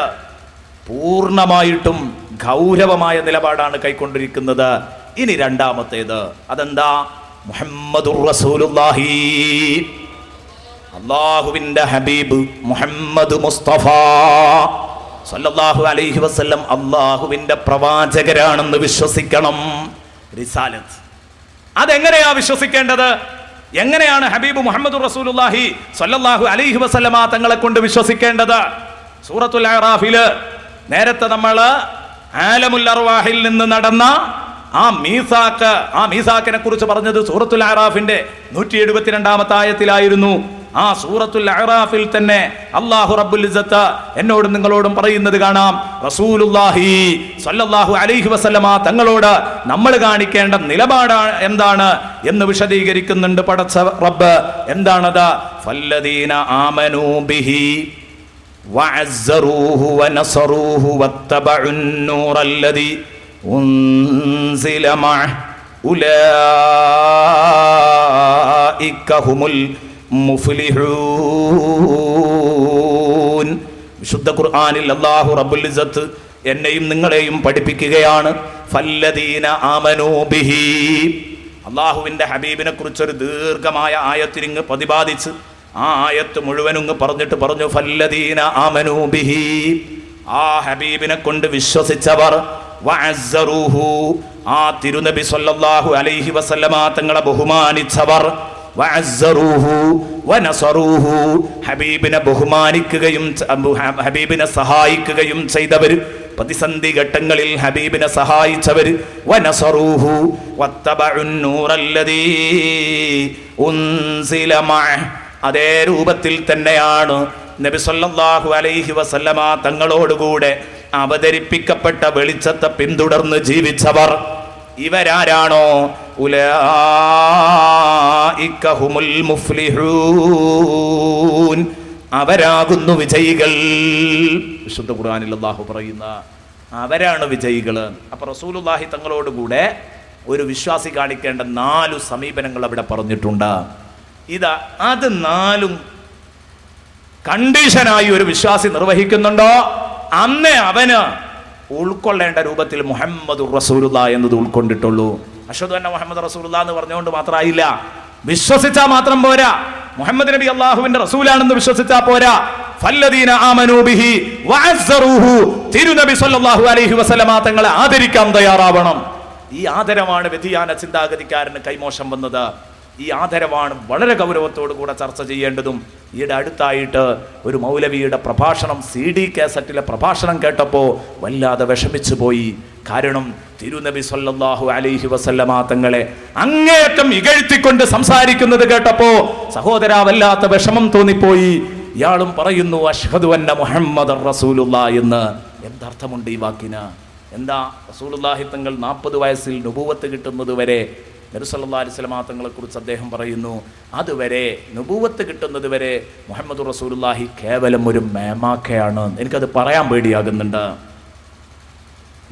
S1: പൂർണ്ണമായിട്ടും ഗൗരവമായ നിലപാടാണ് കൈക്കൊണ്ടിരിക്കുന്നത്. ഇനി രണ്ടാമത്തേത് അതെന്താ? മുഹമ്മദുർ റസൂലുള്ളാഹി, അല്ലാഹുവിന്റെ ഹബീബ് മുഹമ്മദ് മുസ്തഫ സല്ലല്ലാഹു അലൈഹി വസല്ലം അല്ലാഹുവിന്റെ പ്രവാചകരാണെന്ന് വിശ്വസിക്കണം. റിസാലത്ത് അതെങ്ങനെയാ വിശ്വസിക്കേണ്ടത്? എങ്ങനെയാണ് ഹബീബ് മുഹമ്മദ് റസൂലുള്ളാഹി സല്ലല്ലാഹു അലൈഹി വസല്ലമ തങ്ങളെ കൊണ്ട് വിശ്വസിക്കേണ്ടത്? സൂറത്തുൽ അറാഫില് നേരത്തെ നമ്മൾ ആലമുൽ അർവാഹിൽ നിന്ന് നടന്ന ആ മീസാക്കിനെ കുറിച്ച് പറഞ്ഞത് സൂറത്തുൽ അറാഫിന്റെ 172 ആയത്തിലായിരുന്നു. ആ സൂറത്തുൽ അറാഫിൽ തന്നെ അല്ലാഹു റബ്ബുൽ ഇസ്സത്ത് എന്നോടും നിങ്ങളോടും പറയുന്നത് കാണാം. റസൂലുള്ളാഹി സ്വല്ലല്ലാഹു അലൈഹി വസല്ലമ തങ്ങളോട് നമ്മൾ കാണിക്കേണ്ട നിലപാട് എന്താണ് എന്ന് വിശദീകരിക്കുന്നുണ്ട് പടച്ച റബ്ബ്. എന്താണത്? ഫല്ലദീന ആമനൂ ബിഹി വഅസ്സറൂഹു വനസറൂഹു വത്തബഉൻ നൂറല്ലദീ ഉൻസില മഅഹു ഉലൈക ഹുമുൽ മുഫ്ലിഹൂൻ. വിശുദ്ധ ഖുർആനിൽ അല്ലാഹു റബ്ബുൽ ഇസ്സത്ത് എന്നെയും നിങ്ങളെയും പഠിപ്പിക്കുകയാണ്. ഫല്ലദീന ആമനൂ ബിഹി, അല്ലാഹുവിന്റെ ഹബീബിനെ കുറിച്ചൊരു ദീർഘമായ ആയത്തിരിങ്ങ് പ്രതിപാദിച്ച് ആ ആയത്ത് മുഴുവനും പറഞ്ഞിട്ട് പറഞ്ഞു ഫല്ലദീന ആമനൂ ബിഹി, ആ ഹബീബിനെ കൊണ്ട് വിശ്വസിച്ചവർ, വഅസ്സറൂഹു, ആ തിരുനബി സ്വല്ലല്ലാഹു അലൈഹി വസല്ലമ തങ്ങളെ ബഹുമാനിച്ചവർ, വഅസ്സറൂഹു വനസറൂഹു, ഹബീബിനെ ബഹുമാനിക്കുകയും ഹബീബിനെ സഹായിക്കുകയും ചെയ്തവർ, പ്രതിസന്ധി ഘട്ടങ്ങളിൽ ഹബീബിനെ സഹായിച്ചവർ, വനസറൂഹു വത്തബഉൻ നൂറല്ലദീ ഉൻസില മഅഹു, അതേ രൂപത്തിൽ തന്നെയാണ് നബി സല്ലല്ലാഹു അലൈഹി വസല്ലമ തങ്ങളോടുകൂടെ അവതരിപ്പിക്കപ്പെട്ട വെളിച്ചത്തെ പിന്തുടർന്ന് ജീവിച്ചവർ. ഇവരാരാണോ ഉലൈക ഹുമുൽ മുഫ്ലിഹൂൻ, അവരാകുന്നു വിജയികൾ. വിശുദ്ധ ഖുർആനിൽ അല്ലാഹു പറയുന്ന അവരാണ് വിജയികൾ. അപ്പൊ റസൂലുള്ളാഹി തങ്ങളോടുകൂടെ ഒരു വിശ്വാസി കാണിക്കേണ്ട 4 സമീപനങ്ങൾ അവിടെ പറഞ്ഞിട്ടുണ്ട്. അത് 4 കണ്ടീഷനായി ഒരു വിശ്വാസി നിർവഹിക്കുന്നുണ്ടോ അന്നേ അവന് ഉൾക്കൊള്ളേണ്ട രൂപത്തിൽ മുഹമ്മദുർ റസൂലുള്ളാഹി എന്നത് ഉൾക്കൊണ്ടിട്ടുള്ളൂ. അഷ്ഹദു അന്ന മുഹമ്മദ് റസൂലുള്ളാഹി എന്ന് പറഞ്ഞുകൊണ്ട് മാത്രമായില്ല, വിശ്വസിച്ചാൽ മാത്രം പോരാ. മുഹമ്മദ് നബി അല്ലാഹുവിന്റെ റസൂലാണെന്ന് വിശ്വസിച്ചാൽ പോരാ. ഫല്ലദീന ആമനൂ ബിഹി വഅസ്സറൂഹു, തിരുനബി സല്ലല്ലാഹു അലൈഹി വസല്ലമ തങ്ങളെ ആദരിക്കാൻ തയ്യാറാവണം. ഈ ആദരവാണ് വ്യതിയാന ചിന്താഗതിക്കാരന് കൈമോശം വന്നത്. ഈ ആദരവാണ് വളരെ ഗൗരവത്തോടു കൂടെ ചർച്ച ചെയ്യേണ്ടതും. ഈയിടെ അടുത്തായിട്ട് ഒരു മൗലവിയുടെ പ്രഭാഷണം CD കാസറ്റിലെ പ്രഭാഷണം കേട്ടപ്പോൾ വല്ലാതെ വിഷമിച്ചു പോയി. കാരണം തിരുനബി സല്ലല്ലാഹു അലൈഹി വസല്ലമ തങ്ങളെ അങ്ങേയറ്റം ഇകഴ്ത്തിക്കൊണ്ട് സംസാരിക്കുന്നത് കേട്ടപ്പോ സഹോദരാ വല്ലാത്ത വിഷമം തോന്നിപ്പോയി. ഇയാളും പറയുന്നു അഷ്ഹദു അന്ന മുഹമ്മദർ റസൂലുള്ളാഹി എന്ന്. എന്തർത്ഥമുണ്ട് ഈ വാക്കിന്? എന്താ? റസൂലുള്ളാഹി തങ്ങൾ 40 വയസ്സിൽ നുബുവത്ത് കിട്ടുന്നത് വരെ നബി സല്ലല്ലാഹു അലൈഹി വസല്ലമ തങ്ങളെ കുറിച്ച് അദ്ദേഹം പറയുന്നു, അതുവരെ നുബുവത്ത് കിട്ടുന്നത് വരെ മുഹമ്മദ് റസൂലുള്ളാഹി കേവലം ഒരു മേമാക്കയാണ്. എനിക്കത് പറയാൻ പേടിയാകുന്നുണ്ട്.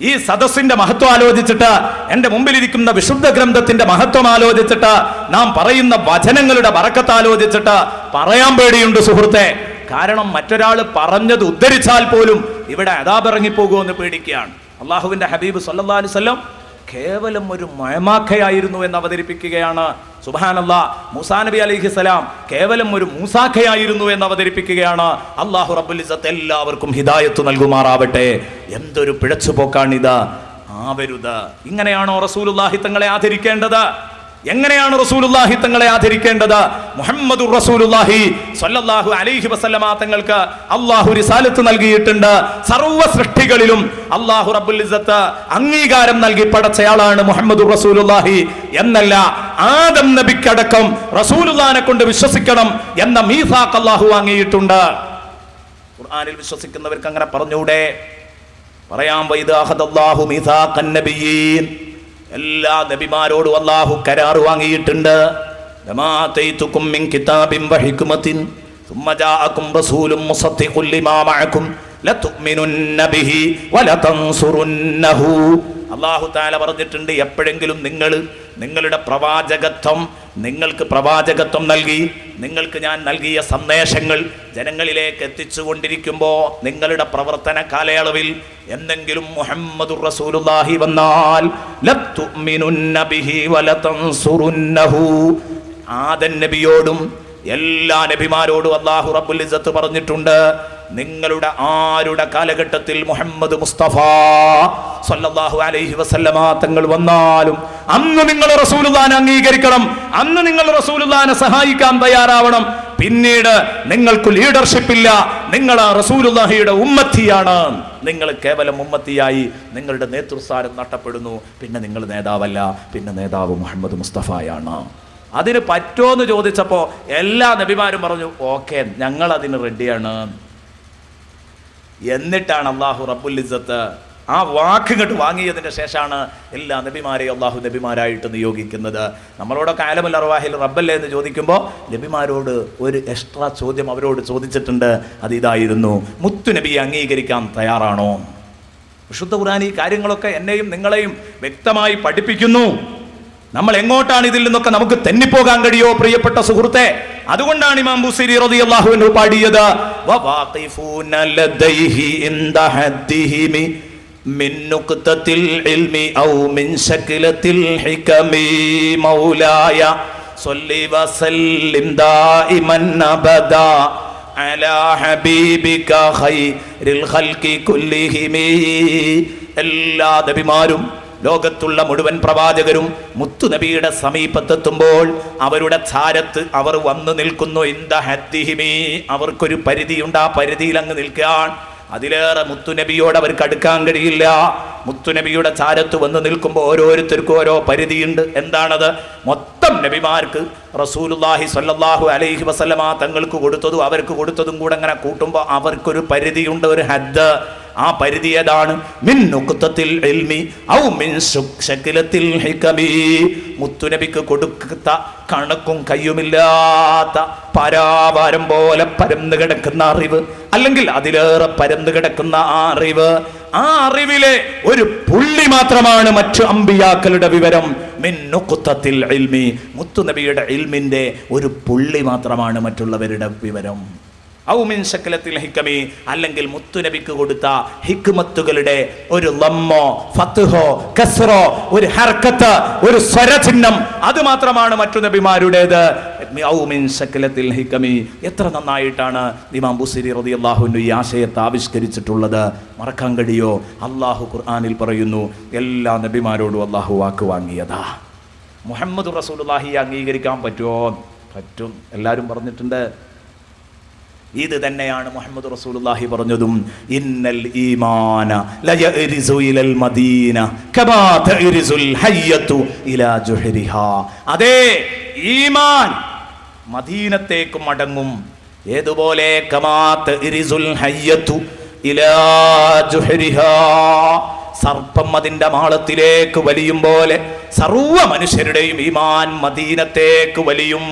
S1: ഈ സദസ്സിന്റെ മഹത്വം ആലോചിച്ചിട്ട്, എന്റെ മുമ്പിലിരിക്കുന്ന വിശുദ്ധ ഗ്രന്ഥത്തിന്റെ മഹത്വം ആലോചിച്ചിട്ട്, നാം പറയുന്ന വചനങ്ങളുടെ ബറക്കത്ത് ആലോചിച്ചിട്ട് പറയാൻ പേടിയുണ്ട് സുഹൃത്തെ. കാരണം മറ്റൊരാൾ പറഞ്ഞത് ഉദ്ധരിച്ചാൽ പോലും ഇവിടെ അദാബ് ഇറങ്ങിപ്പോകുമെന്ന് പേടിക്കുകയാണ്. അള്ളാഹുവിന്റെ ഹബീബ് സല്ലല്ലാഹു അലൈഹി വസല്ലം കേവലം ഒരു മഴമാഖയായിരുന്നു എന്ന് അവതരിപ്പിക്കുകയാണ്. സുബ്ഹാനല്ലാഹ്. മൂസാ നബി അലൈഹിസ്സലാം കേവലം ഒരു മൂസാഖയായിരുന്നു എന്ന് അവതരിപ്പിക്കുകയാണ്. അല്ലാഹു റബ്ബുൽ ഇസ്സത്ത് എല്ലാവർക്കും ഹിദായത്ത് നൽകുമാറാവട്ടെ. എന്തൊരു പിഴച്ചുപോക്കാണിത്! ആവരുത്. ഇങ്ങനെയാണോ റസൂലുള്ളാഹി തങ്ങളെ ആദരിക്കേണ്ടത്? എങ്ങനെയാണ് റസൂലുള്ളാഹി തങ്ങളെ ആദരിക്കേണ്ടത്? മുഹമ്മദുർ റസൂലുള്ളാഹി സ്വല്ലല്ലാഹു അലൈഹി വസല്ലമ തങ്ങൾക്ക് അല്ലാഹു റിസാലത്ത് നൽകിയിട്ടുണ്ട്. സർവ്വ സൃഷ്ടികളിലും അല്ലാഹു റബ്ബുൽ ഇസ്സത്ത് അംഗീകാരം നൽകി പടച്ചയാളാണ് മുഹമ്മദുർ റസൂലുള്ളാഹി എന്നല്ല, ആദം നബിക്കടക്കം റസൂലുള്ളാഹിനെ കൊണ്ട് വിശ്വസിക്കണം എന്ന മീസാഖ് അല്ലാഹു വാങ്ങിയിട്ടുണ്ട്. ഖുർആനിൽ വിശ്വസിക്കുന്നവർക്ക് അങ്ങനെ പറഞ്ഞൂടെ? പറയാം, വഇദാ അഖദല്ലാഹു മീസാഖൻ നബിയ്യീൻ, എല്ലാ നബിമാരോടും അല്ലാഹു കരാർ വാങ്ങിയിട്ടുണ്ട്. ലമാ തൈതുകും മിൻ കിതാബിൻ വഹിക്മത്തിൻ സുമ്മ ജാഅകും റസൂലും മുസദ്ദിഖുൻ ലിമാ മഅകും ലതുഅ്മിനുന്ന ബിഹി വലതൻസുറുന്നഹു. അല്ലാഹു തആല പറഞ്ഞിട്ടുണ്ട്, എപ്പോഴെങ്കിലും നിങ്ങളുടെ പ്രവാചകത്വം, നിങ്ങൾക്ക് പ്രവാചകത്വം നൽകി, നിങ്ങൾക്ക് ഞാൻ നൽകിയ സന്ദേശങ്ങൾ ജനങ്ങളിലേക്ക് എത്തിച്ചുകൊണ്ടിരിക്കുമ്പോൾ നിങ്ങളുടെ പ്രവർത്തന കാലയളവിൽ എന്തെങ്കിലും മുഹമ്മദുർ റസൂലുള്ളാഹി വന്നാൽ ലതുഅ്മിനുന്ന ബിഹി വലതൻസുറുന്നഹു. ആദൻ നബിയോടും എല്ലാ നബിമാരോടും അല്ലാഹു റബ്ബുൽ ഇസ്സത്ത് പറഞ്ഞിട്ടുണ്ട്, നിങ്ങളുടെ ആരുടെ കാലഘട്ടത്തിൽ മുഹമ്മദ് മുസ്തഫ സ്വല്ലല്ലാഹു അലൈഹി വസല്ലമ തങ്ങൾ വന്നാലും അന്ന് നിങ്ങൾ റസൂലുള്ളാഹിനെ അംഗീകരിക്കണം, അന്ന് നിങ്ങൾ റസൂലുള്ളാഹിനെ സഹായിക്കാൻ തയ്യാറാവണം. പിന്നീട് നിങ്ങൾക്ക് ലീഡർഷിപ്പ് ഇല്ല, നിങ്ങൾ റസൂലുള്ളാഹിയുടെ ഉമ്മത്തിയാണ്. നിങ്ങൾ കേവലം ഉമ്മത്തിയായി നിങ്ങളുടെ നേതൃസ്ഥാനം നഷ്ടപ്പെടുന്നു. പിന്നെ നിങ്ങൾ നേതാവല്ല, പിന്നെ നേതാവ് മുഹമ്മദ് മുസ്തഫയാണ്. അതിന് പറ്റുമോന്ന് ചോദിച്ചപ്പോൾ എല്ലാ നബിമാരും പറഞ്ഞു, ഓക്കെ, ഞങ്ങൾ അതിന് റെഡിയാണ്. എന്നിട്ടാണ് അല്ലാഹു റബ്ബുൽ ഇസ്സത്ത് ആ വാക്ക് ഇങ്ങോട്ട് വാങ്ങിയതിൻ്റെ ശേഷമാണ് എല്ലാ നബിമാരെയും അല്ലാഹു നബിമാരായിട്ട് നിയോഗിക്കുന്നത്. നമ്മളോടൊക്കെ ആലമുൽ അർവാഹിൽ റബ്ബല്ലേ എന്ന് ചോദിക്കുമ്പോൾ നബിമാരോട് ഒരു എക്സ്ട്രാ ചോദ്യം അവരോട് ചോദിച്ചിട്ടുണ്ട്. അത് ഇതായിരുന്നു, മുത്തു നബിയെ അംഗീകരിക്കാൻ തയ്യാറാണോ? വിശുദ്ധ ഖുർആൻ ഈ കാര്യങ്ങളൊക്കെ എന്നെയും നിങ്ങളെയും വ്യക്തമായി പഠിപ്പിക്കുന്നു. നമ്മൾ എങ്ങോട്ടാണ് ഇതിൽ നിന്നൊക്കെ നമുക്ക് തെന്നിപ്പോകാൻ കഴിയോ പ്രിയപ്പെട്ട സുഹൃത്തെ? അതുകൊണ്ടാണ് ഇമാം ബുസീരി റളിയല്ലാഹു അൻഹു പാടിയത്, വവാഖിഫൂന ലദൈഹി ഇൻദ ഹദ്ദിഹിമി മിൻ നുഖ്തത്തിൽ ഇൽമി ഔ മിൻ ശക്ലത്തിൽ ഹികമി മൗലായ സ്വല്ലി വസല്ലിം ദായിമൻ അബദാ അലാ ഹബീബിക ഖൈറിൽ ഖൽഖി കുല്ലിഹിമി. എല്ലാ നബിമാരും ലോകത്തുള്ള മുഴുവൻ പ്രവാചകരും മുത്തുനബിയുടെ സമീപത്തെത്തുമ്പോൾ അവരുടെ ചാരത്ത് അവർ വന്നു നിൽക്കുന്നു. ഇന്ദ ഹദ്ദിഹിമി, അവർക്കൊരു പരിധിയുണ്ട്, ആ പരിധിയിൽ അങ്ങ് നിൽക്കാൻ. അതിലേറെ മുത്തുനബിയോട് അവർക്ക് അടുക്കാൻ കഴിയില്ല. മുത്തുനബിയുടെ ചാരത്ത് വന്ന് നിൽക്കുമ്പോൾ ഓരോരുത്തർക്കും ഓരോ പരിധിയുണ്ട്. എന്താണത്? മൊത്തം നബിമാർക്ക് റസൂലുള്ളാഹി സ്വല്ലല്ലാഹു അലൈഹി വസല്ലമ തങ്ങൾക്ക് കൊടുത്തതും അവർക്ക് കൊടുത്തതും കൂടെ അങ്ങനെ കൂട്ടുമ്പോൾ അവർക്കൊരു പരിധിയുണ്ട്, ഒരു ഹദ്ദ്. ആ പരിധി ഏതാണ്? മിൻ നുഖ്തത്തിൽ ഇൽമി ഔ മിൻ ശക്ലത്തിൽ ഹികമി. മുത്തുനബിക്ക് കൊടുത്ത കണക്കും കയ്യുമില്ലാത്ത പരാവാരം പോലെ പരന്നു കിടക്കുന്ന അറിവ്, അല്ലെങ്കിൽ അതിലേറെ പരന്നു കിടക്കുന്ന ആ അറിവ്, ആ അറിവിലെ ഒരു പുള്ളി മാത്രമാണ് മറ്റു അമ്പിയാക്കളുടെ വിവരം. മിൻ നുഖ്തത്തിൽ ഇൽമി, മുത്തുനബിയുടെ ഇൽമിന്റെ ഒരു പുള്ളി മാത്രമാണ് മറ്റുള്ളവരുടെ വിവരം. ഔ മിൻ ശക്ലത്തിൽ ഹികമി, അല്ലെങ്കിൽ മുത്തുനബിക്ക് കൊടുത്ത ഹിക്മത്തുകളുടെ ഒരു ലമ്മോ ഫത്ഹോ കസ്റോ, ഒരു ഹർക്കത്ത്, ഒരു സ്വരചിഹ്നം, അത് മാത്രമാണ് മറ്റു നബിമാരുടേത്. ഔ മിൻ ശക്ലത്തിൽ ഹികമി. എത്ര നന്നായിട്ടാണ് ഇമാം ബുസീരി റളിയല്ലാഹു അൻഹു ഈ ആശയത്തെ ആവിഷ്കരിച്ചിട്ടുള്ളത്. മറക്കാൻ കഴിയോ? അല്ലാഹു ഖുർആനിൽ പറയുന്നു, എല്ലാ നബിമാരോടും അല്ലാഹു വാക്ക് വാങ്ങിയതാ. മുഹമ്മദ് റസൂലുള്ളാഹിയെ അംഗീകരിക്കാൻ പറ്റുമോ? പറ്റും. എല്ലാവരും പറഞ്ഞിട്ടുണ്ട്. ഇത് തന്നെയാണ് മുഹമ്മദ് റസൂലുള്ളാഹി പറഞ്ഞതും, ഇന്നൽ ഈമാന ലയരിസു ഇലൽ മദീന കമാ തരിസുൽ ഹയ്യതു ഇലാ ജുഹരിഹാ. അതേ, ഈമാൻ മദീനത്തേക്ക് മടങ്ങും. ഏതുപോലെ? കമാ തരിസുൽ ഹയ്യതു ഇലാ ജുഹരിഹാ. സർപ്പം അതിന്റെ മാളത്തിലേക്ക് വലിയും പോലെ സർവ്വ മനുഷ്യരുടെയും ഈമാൻ മദീനത്തേക്ക് വലിയും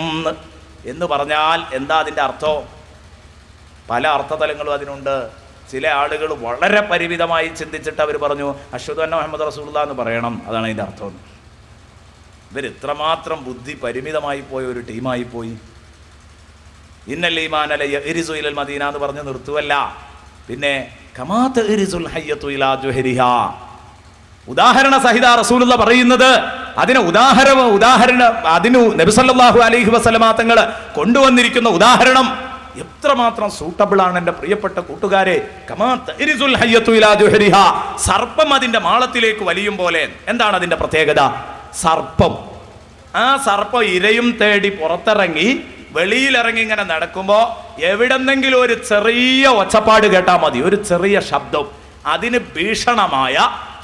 S1: എന്ന് പറഞ്ഞാൽ എന്താ അതിന്റെ അർത്ഥം? പല അർത്ഥതലങ്ങളും അതിനുണ്ട്. ചില ആളുകൾ വളരെ പരിമിതമായി ചിന്തിച്ചിട്ട് അവർ പറഞ്ഞു അഷ്ഹദു അന്ന മുഹമ്മദ് റസൂലുള്ളാഹി എന്ന് പറയണം, അതാണ് അതിൻ്റെ അർത്ഥം. ഇവർ ഇത്രമാത്രം ബുദ്ധി പരിമിതമായി പോയ ഒരു ടീമായി പോയി. ഇന്നൽ ഈമാന ലയരിസു ഇലൽ മദീന എന്ന് പറഞ്ഞ് നിർത്തുവല്ല, പിന്നെ കമാ തരിസുൽ ഹയ്യതു ഇലാ ജുഹരിഹാ ഉദാഹരണ സഹിത റസൂലുള്ള പറയുന്നത്. അതിന് അതിനു നബി സല്ലല്ലാഹു അലൈഹി വസല്ലമ തങ്ങൾ കൊണ്ടുവന്നിരിക്കുന്ന ഉദാഹരണം എത്രമാത്രം സൂട്ടബിൾ ആണ് എൻ്റെ പ്രിയപ്പെട്ട കൂട്ടുകാരെ. സർപ്പം അതിന്റെ മാളത്തിലേക്ക് വലിയും പോലെ. എന്താണ് അതിന്റെ പ്രത്യേകത? സർപ്പം ഇരയും തേടി പുറത്തിറങ്ങി വെളിയിലിറങ്ങി ഇങ്ങനെ നടക്കുമ്പോൾ എവിടെന്നെങ്കിലും ഒരു ചെറിയ ഒച്ചപ്പാട് കേട്ടാൽ മതി, ഒരു ചെറിയ ശബ്ദം, അതിന് ഭീഷണമായ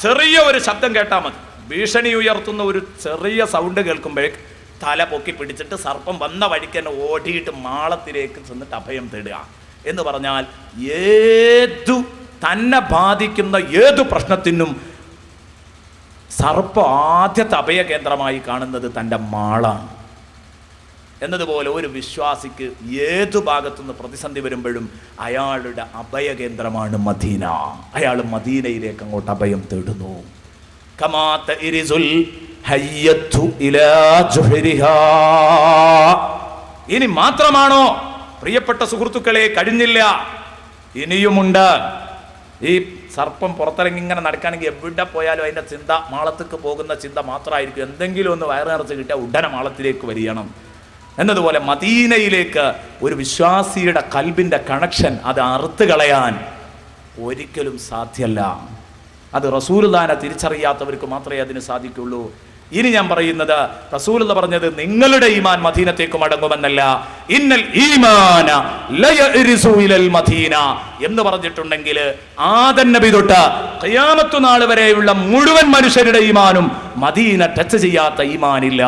S1: ചെറിയ ഒരു ശബ്ദം കേട്ടാൽ മതി. ഭീഷണി ഉയർത്തുന്ന ഒരു ചെറിയ സൗണ്ട് കേൾക്കുമ്പോഴേക്ക് തല പൊക്കി പിടിച്ചിട്ട് സർപ്പം വന്ന വഴിക്ക് തന്നെ ഓടിയിട്ട് മാളത്തിലേക്ക് ചെന്നിട്ട് അഭയം തേടുക എന്ന് പറഞ്ഞാൽ തന്നെ ബാധിക്കുന്ന ഏതു പ്രശ്നത്തിനും സർപ്പം ആദ്യത്തെ അഭയ കേന്ദ്രമായി കാണുന്നത് തൻ്റെ മാളാണ്. എന്നതുപോലെ ഒരു വിശ്വാസിക്ക് ഏതു ഭാഗത്തുനിന്ന് പ്രതിസന്ധി വരുമ്പോഴും അയാളുടെ അഭയകേന്ദ്രമാണ് മദീന. അയാൾ മദീനയിലേക്ക് അങ്ങോട്ട് അഭയം തേടുന്നു. ഇനി മാത്രമാണോ പ്രിയപ്പെട്ട സുഹൃത്തുക്കളെ? കഴിഞ്ഞില്ല, ഇനിയുമുണ്ട്. ഈ സർപ്പം പുറത്തിറങ്ങി ഇങ്ങനെ നടക്കുകയാണെങ്കിൽ എവിടെ പോയാലും അതിൻ്റെ ചിന്ത മാളത്തേക്ക് പോകുന്ന ചിന്ത മാത്രമായിരിക്കും. എന്തെങ്കിലും ഒന്ന് വയറ് നിറച്ച് കിട്ടിയാൽ ഉടനെ മാളത്തിലേക്ക് വരികയാണ് എന്നതുപോലെ മദീനയിലേക്ക് ഒരു വിശ്വാസിയുടെ കൽബിൻ്റെ കണക്ഷൻ അത് അറുത്ത് കളയാൻ ഒരിക്കലും സാധ്യമല്ല. അത് റസൂലുള്ളാഹിനെ തിരിച്ചറിയാത്തവർക്ക് മാത്രമേ അതിന് സാധിക്കുള്ളൂ. ഇനി ഞാൻ പറയുന്നത്, റസൂലുള്ള പറഞ്ഞത് നിങ്ങളുടെ ഈമാൻ മദീനത്തേക്ക് മടങ്ങുമെന്നല്ല. ഇന്നൽ ഈമാന ലയരിസു ഇലൽ മദീന എന്ന് പറഞ്ഞിട്ടുണ്ടെങ്കിൽ ആദം നബി തൊട്ട് ഖിയാമത്ത് നാൾ വരെയുള്ള മുഴുവൻ മനുഷ്യരുടെ ഈമാനും മദീന ടച്ച് ചെയ്യാത്ത ഈമാനില്ല.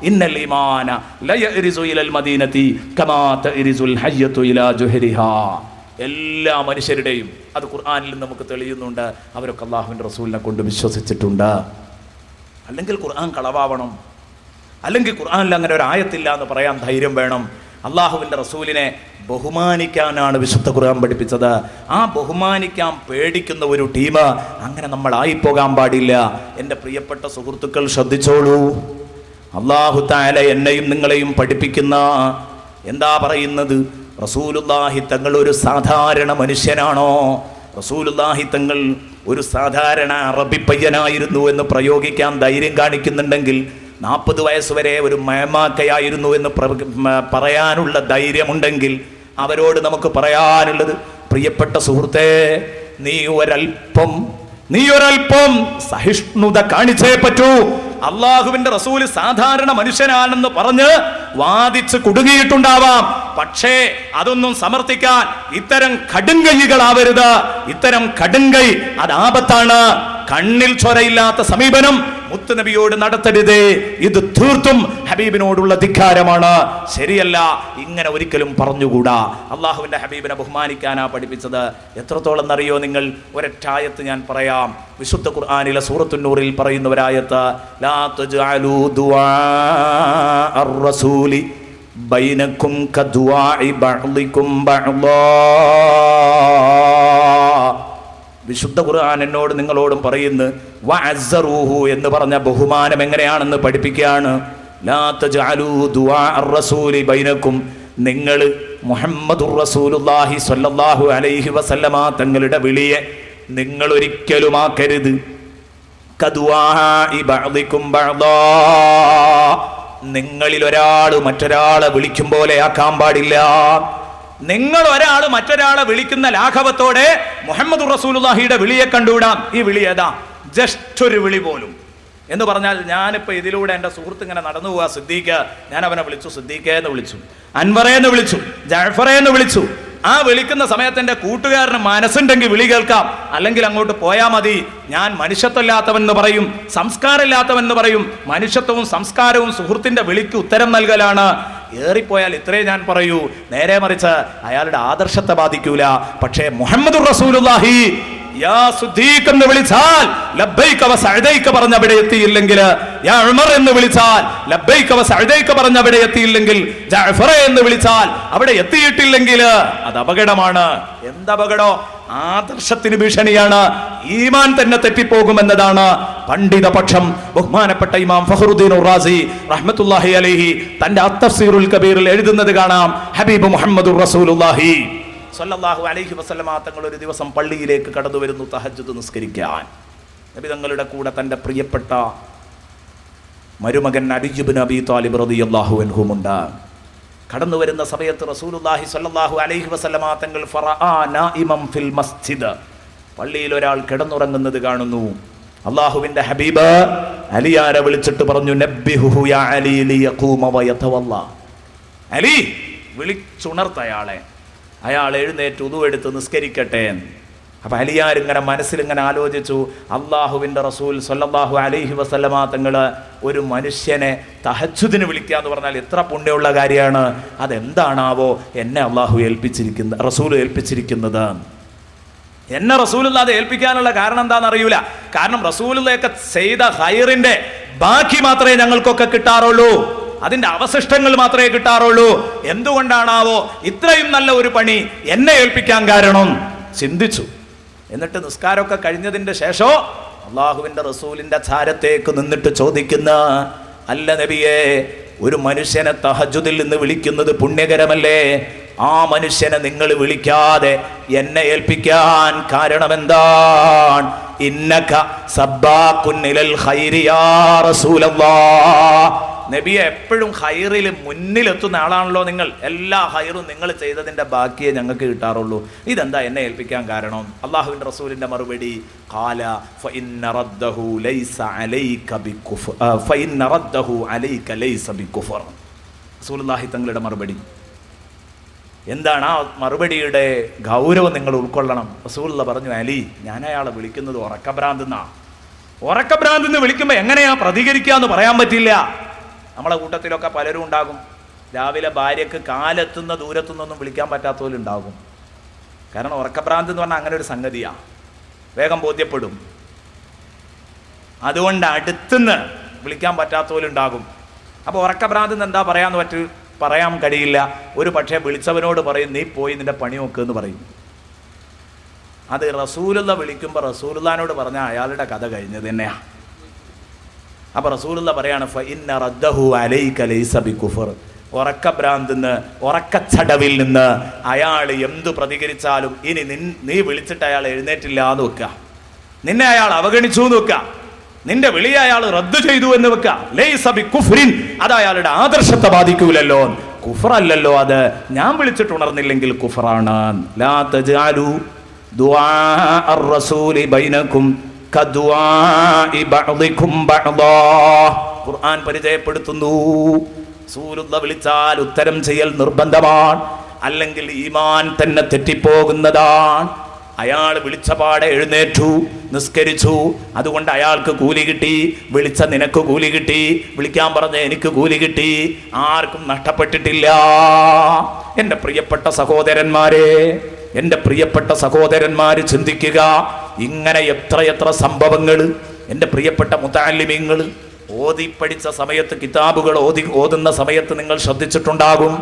S1: ഇന്നൽ ഈമാന ലയരിസു ഇലൽ മദീനതി കമാ തരിസുൽ ഹയ്യതു ഇലാ ജുഹരിഹാ. എല്ലാ മനുഷ്യരുടെയും, അത് ഖുർആനിൽ നമുക്ക് തെളിയുന്നുണ്ട്, അവരൊക്കെ അല്ലാഹുവിൻ്റെ റസൂലിനെ കൊണ്ട് വിശ്വസിച്ചിട്ടുണ്ട്. അല്ലെങ്കിൽ ഖുർആൻ കളവാവണം, അല്ലെങ്കിൽ ഖുർആനിൽ അങ്ങനെ ഒരു ആയത്തില്ല എന്ന് പറയാൻ ധൈര്യം വേണം. അള്ളാഹുവിൻ്റെ റസൂലിനെ ബഹുമാനിക്കാനാണ് വിശുദ്ധ ഖുർആൻ പഠിപ്പിച്ചത്. ആ ബഹുമാനിക്കാൻ പേടിക്കുന്ന ഒരു ടീം അങ്ങനെ നമ്മളായിപ്പോകാൻ പാടില്ല. എൻ്റെ പ്രിയപ്പെട്ട സുഹൃത്തുക്കൾ ശ്രദ്ധിച്ചോളൂ. അല്ലാഹു തആല എന്നെയും നിങ്ങളെയും പഠിപ്പിക്കുന്ന എന്താ പറയുന്നത്? റസൂലുള്ളാഹി തങ്ങൾ ഒരു സാധാരണ മനുഷ്യനാണോ? റസൂലുള്ളാഹി തങ്ങൾ ഒരു സാധാരണ അറബി പയ്യനായിരുന്നു എന്ന് പ്രയോഗിക്കാൻ ധൈര്യം കാണിക്കുന്നുണ്ടെങ്കിൽ 40 വയസ്സ് വരെ ഒരു മേമാക്കയായിരുന്നു എന്ന് പറയാനുള്ള ധൈര്യമുണ്ടെങ്കിൽ അവരോട് നമുക്ക് പറയാനുള്ളത്, പ്രിയപ്പെട്ട സുഹൃത്തേ, നീ ഒരൽപ്പം സഹിഷ്ണുത കാണിച്ചേ പറ്റൂ. അള്ളാഹുവിന്റെ റസൂല് സാധാരണ മനുഷ്യനാണെന്ന് പറഞ്ഞ് വാദിച്ച് കുടുങ്ങിയിട്ടുണ്ടാവാം. പക്ഷേ അതൊന്നും സമർത്ഥിക്കാൻ ഇത്തരം കടുങ്കൈകളാവരുത്. ഇത്തരം കടുങ്കൈ അത് ആപത്താണ്. കണ്ണിൽ ചൊരയില്ലാത്ത സമീപനം മുത്തുനബിയോട് നടത്തരുത്. ഇത് തീർത്തും ഹബീബിനോടുള്ള ധിക്കാരമാണ്, ശരിയല്ല. ഇങ്ങനെ ഒരിക്കലും പറഞ്ഞുകൂടാ. അള്ളാഹുവിന്റെ ഹബീബിനെ ബഹുമാനിക്കാനാ പഠിപ്പിച്ചത്. എത്രത്തോളം എന്നറിയോ നിങ്ങൾ? ഒരൊറ്റ ആയത്ത് ഞാൻ പറയാം. വിശുദ്ധ ഖുർആനിലെ സൂറത്തുൻ നൂറിൽ പറയുന്ന ഒരായത്ത്, ലാ തജ്അലൂ ദുആഅർ റസൂലി ബൈനക്കും കദുആഇ ബഅദികും ബഅദാ. വിശുദ്ധ ഖുർആൻ എന്നോട് നിങ്ങളോടും പറയുന്നു, വഅസ്സറൂഹു എന്ന് പറഞ്ഞ ബഹുമാനം എങ്ങനെയാണെന്ന് പഠിപ്പിക്കുകയാണ്. ലാ തജ്അലൂ ദുആഅർ റസൂലി ബൈനക്കും, നിങ്ങൾ മുഹമ്മദുർ റസൂലുള്ളാഹി സ്വല്ലല്ലാഹു അലൈഹി വസല്ലമ തങ്ങളുടെ വിളിയെ നിങ്ങൾ ഒരിക്കലും ആക്കരുത് കദുആഇ ബഅദികും ബഅദാ, നിങ്ങളിൽ ഒരാൾ മറ്റൊരാളെ വിളിക്കും പോലെ ആക്കാൻ പാടില്ല. നിങ്ങൾ ഒരാൾ മറ്റൊരാളെ വിളിക്കുന്ന ലാഘവത്തോടെ മുഹമ്മദ് റസൂലുള്ളാഹിയുടെ വിളിയെ കണ്ടുവിടാം. ഈ വിളി ഏതാ? ജസ്റ്റ് ഒരു വിളി പോലും എന്ന് പറഞ്ഞാൽ, ഞാനിപ്പോൾ ഇതിലൂടെ എൻ്റെ സുഹൃത്ത് ഇങ്ങനെ നടന്നു പോവാ, സിദ്ദീഖ്, ഞാൻ അവനെ വിളിച്ചു, സിദ്ദീഖേ എന്ന് വിളിച്ചു, അൻവറേ എന്ന് വിളിച്ചു, ജഅഫറേ എന്ന് വിളിച്ചു. ആ വിളിക്കുന്ന സമയത്ത് എൻ്റെ കൂട്ടുകാരന് മനസ്സുണ്ടെങ്കിൽ വിളി കേൾക്കാം, അല്ലെങ്കിൽ അങ്ങോട്ട് പോയാൽ മതി. ഞാൻ മനുഷ്യത്വമില്ലാത്തവൻ എന്ന് പറയും, സംസ്കാരമില്ലാത്തവൻ എന്ന് പറയും. മനുഷ്യത്വവും സംസ്കാരവും സുഹൃത്തിന്റെ വിളിക്ക് ഉത്തരം നൽകലാണ്. ഏറിപ്പോയാൽ ഇത്രേ ഞാൻ പറയൂ, നേരെ മറിച്ച് അയാളുടെ ആദർശത്തെ ബാധിക്കൂല. പക്ഷേ മുഹമ്മദുർ റസൂലുള്ളാഹി യാ സിദ്ദീഖ് എന്ന് വിളിച്ചാൽ ലബ്ബൈക വസഅദൈക പറഞ്ഞ അവിടെ എത്തിയില്ലെങ്കിൽ, യാ ഉമർ എന്ന് വിളിച്ചാൽ ലബ്ബൈക വസഅദൈക പറഞ്ഞ അവിടെ എത്തിയില്ലെങ്കിൽ, ജഅഫർ എന്ന് വിളിച്ചാൽ അവിടെ എത്തിയിട്ടില്ലെങ്കിൽ അത് അപകടമാണ്. എന്തപകടോ? ആദർശത്തിന് ഭീഷണിയാണ്. ഈമാൻ തന്നെ തെറ്റിപ്പോകുമെന്നതാണ് പണ്ഡിത പക്ഷം. ബഹുമാനപ്പെട്ട ഇമാം ഫഖറുദ്ദീൻ റാസി റഹ്മത്തുള്ളാഹി അലൈഹി തന്റെ അത്തഫ്സീറുൽ കബീറിൽ എഴുതുന്നത് കാണാം, ഹബീബ് മുഹമ്മദുർ റസൂലുള്ളാഹി സ്വല്ലല്ലാഹു അലൈഹി വസല്ലമ തങ്ങൾ ഒരു ദിവസം പള്ളിയിലേക്ക് കടന്നു വരുന്നു തഹജ്ജുദ് നിസ്കരിക്കാൻ. നബി തങ്ങളുടെ കൂടെ തൻ്റെ പ്രിയപ്പെട്ട മരുമകൻ അലി ഇബ്നു അബീ ത്വാലിബ് റളിയല്ലാഹു അൻഹുമുണ്ട്. കടന്നു വരുന്ന സമയത്ത് റസൂലുള്ളാഹി സ്വല്ലല്ലാഹു അലൈഹി വസല്ലമ തങ്ങൾ ഫറആ നായിമൻ ഫിൽ മസ്ജിദ്, പള്ളിയിൽ ഒരാൾ കിടന്നുറങ്ങുന്നത് കാണുന്നു. അല്ലാഹുവിൻ്റെ ഹബീബ് അലിയാരെ വിളിച്ചിട്ട് പറഞ്ഞു, നബ്ബിഹു യാ അലി ലിയഖൂമ വയതവല്ല. അലി, വിളിച്ചുണർത്ത അയാളെ, അയാൾ എഴുന്നേറ്റ് ഉദു എടുത്ത് നിസ്കരിക്കട്ടെ. അപ്പം അലിയാരിങ്ങനെ മനസ്സിലിങ്ങനെ ആലോചിച്ചു, അള്ളാഹുവിൻ്റെ റസൂൽ സ്വല്ലല്ലാഹു അലൈഹി വസല്ലമ തങ്ങൾ ഒരു മനുഷ്യനെ തഹജ്ജുദിന് വിളിക്കുക എന്ന് പറഞ്ഞാൽ എത്ര പുണ്യമുള്ള കാര്യമാണ്. അതെന്താണാവോ എന്നെ അള്ളാഹു റസൂൽ ഏൽപ്പിച്ചിരിക്കുന്നത്. എന്നെ റസൂലുള്ളാഹി ഏൽപ്പിക്കാനുള്ള കാരണം എന്താണെന്ന് അറിയൂല. കാരണം റസൂലുള്ളാഹിയൊക്കെ ചെയ്ത ഖൈറിന്റെ ബാക്കി മാത്രമേ ഞങ്ങൾക്കൊക്കെ കിട്ടാറുള്ളൂ, അതിന്റെ അവശിഷ്ടങ്ങൾ മാത്രമേ കിട്ടാറുള്ളൂ. എന്തുകൊണ്ടാണാവോ ഇത്രയും നല്ല ഒരു പണി എന്നെ ഏൽപ്പിക്കാൻ കാരണം ചിന്തിച്ചു. എന്നിട്ട് നിസ്കാരമൊക്കെ കഴിഞ്ഞതിന്റെ ശേഷം അള്ളാഹുവിന്റെ റസൂലിന്റെ ചാരത്തേക്ക് നിന്നിട്ട് ചോദിക്കുന്ന, അല്ല നബിയെ, ഒരു മനുഷ്യനെ തഹജ്ജുദിൽ നിന്ന് വിളിക്കുന്നത് പുണ്യകരമല്ലേ? ആ മനുഷ്യനെ നിങ്ങൾ വിളിക്കാതെ എന്നെ ഏൽപ്പിക്കാൻ കാരണമെന്താണ്? ഇന്നക സബ്ബാഖുൻ ഇലൽ ഖൈരി യാ റസൂലല്ലാഹ്. നബിയെ, എപ്പോഴും ഖൈറിൽ മുന്നിലെത്തുന്ന ആളാണല്ലോ നിങ്ങൾ. എല്ലാ ഖൈറും നിങ്ങൾ ചെയ്തതിൻ്റെ ബാക്കിയേ ഞങ്ങൾക്ക് കിട്ടാറുള്ളൂ. ഇതെന്താ എന്നെ ഏൽപ്പിക്കാൻ കാരണം? അള്ളാഹുവിൻ്റെ റസൂലിൻ്റെ മറുപടി, ഖാല ഫഇന്ന റദ്ദഹു ലൈസ അലൈക ബികുഫർ ഫഇന്ന റദ്ദഹു അലൈക ലൈസ ബികുഫർ. റസൂലുള്ളാഹി തങ്ങളുടെ മറുപടി എന്താണ്? ആ മറുപടിയുടെ ഗൗരവം നിങ്ങൾ ഉൾക്കൊള്ളണം. റസൂലുള്ളാഹി പറഞ്ഞു, അലി, ഞാൻ അയാളെ വിളിക്കുന്നത് ഉറക്കഭ്രാന്തെന്ന് വിളിക്കുമ്പോൾ എങ്ങനെയാ പ്രതികരിക്കുക എന്ന് പറയാൻ പറ്റില്ല. നമ്മളെ കൂട്ടത്തിലൊക്കെ പലരും ഉണ്ടാകും, രാവിലെ ഭാര്യക്ക് കാലെത്തുന്ന ദൂരത്തുനിന്നൊന്നും വിളിക്കാൻ പറ്റാത്തവരുണ്ടാകും. കാരണം ഉറക്കഭ്രാന്ത് എന്ന് പറഞ്ഞാൽ അങ്ങനെ ഒരു സംഗതിയാണ്, വേഗം ബോധ്യപ്പെടും. അതുകൊണ്ട് അടുത്തുനിന്ന് വിളിക്കാൻ പറ്റാത്തവരുണ്ടാകും. അപ്പോൾ ഉറക്കഭ്രാന്ത് എന്താ പറയാൻ കഴിയില്ല. ഒരു പക്ഷേ വിളിച്ചവനോട് പറയും, നീ പോയി നിന്റെ പണി നോക്ക് എന്ന് പറയും. അത് റസൂലുള്ളാഹി വിളിക്കുമ്പോൾ റസൂലുള്ളാഹിനോട് പറഞ്ഞാൽ അയാളുടെ കഥ കഴിഞ്ഞത് തന്നെയാണ്. അപ്പോൾ റസൂലുള്ളാഹി പറയാണ്, ഫഇന്ന റദ്ദഹു അലൈക ലൈസ ബികുഫർ. ഉറക്കഭ്രാന്തിന്ന്, ഉറക്കച്ചടവിൽ നിന്ന് അയാൾ എന്തു പ്രതികരിച്ചാലും ഇനി നീ വിളിച്ചിട്ട് അയാൾ എഴുന്നേറ്റില്ല എന്ന് വെക്കുക, നിന്നെ അയാൾ അവഗണിച്ചു എന്ന് വെക്കുക, നിന്റെ വിളിയെ അയാൾ റദ്ദ് ചെയ്തു എന്ന് വെക്കുക, ലൈസ ബികുഫ്രിൻ, അത് അയാളുടെ ആദർശത്തെ ബാധിക്കൂലല്ലോ, കുഫറല്ലല്ലോ അത്. ഞാൻ വിളിച്ചിട്ട് ഉണർന്നില്ലെങ്കിൽ കുഫറാണ്. ലാ തജഅലു ദുആ അർ-റസൂലി ബൈനകും കദുആഇ ബഅദികും ബഅദാ. ഖുർആൻ പരിചയപ്പെടുത്തുന്നു, റസൂലുള്ളാഹി വിളിച്ചാൽ ഉത്തരം ചെയ്യൽ നിർബന്ധമാണ്, അല്ലെങ്കിൽ ഈമാൻ തന്നെ തെറ്റിപ്പോകുന്നതാണ്. അയാൾ വിളിച്ച പാടെ എഴുന്നേറ്റു, നിസ്കരിച്ചു, അതുകൊണ്ട് അയാൾക്ക് കൂലി കിട്ടി. വിളിച്ച നിനക്ക് കൂലി കിട്ടി, വിളിക്കാൻ പറഞ്ഞ എനിക്ക് കൂലി കിട്ടി, ആർക്കും നഷ്ടപ്പെട്ടിട്ടില്ല. എൻ്റെ പ്രിയപ്പെട്ട സഹോദരന്മാര് ചിന്തിക്കുക, ഇങ്ങനെ എത്രയെത്ര സംഭവങ്ങൾ എൻ്റെ പ്രിയപ്പെട്ട മുതഅല്ലിമീങ്ങൾ ഓതി പഠിച്ച സമയത്ത്, കിതാബുകൾ ഓതുന്ന സമയത്ത് നിങ്ങൾ ശ്രദ്ധിച്ചിട്ടുണ്ടാകും.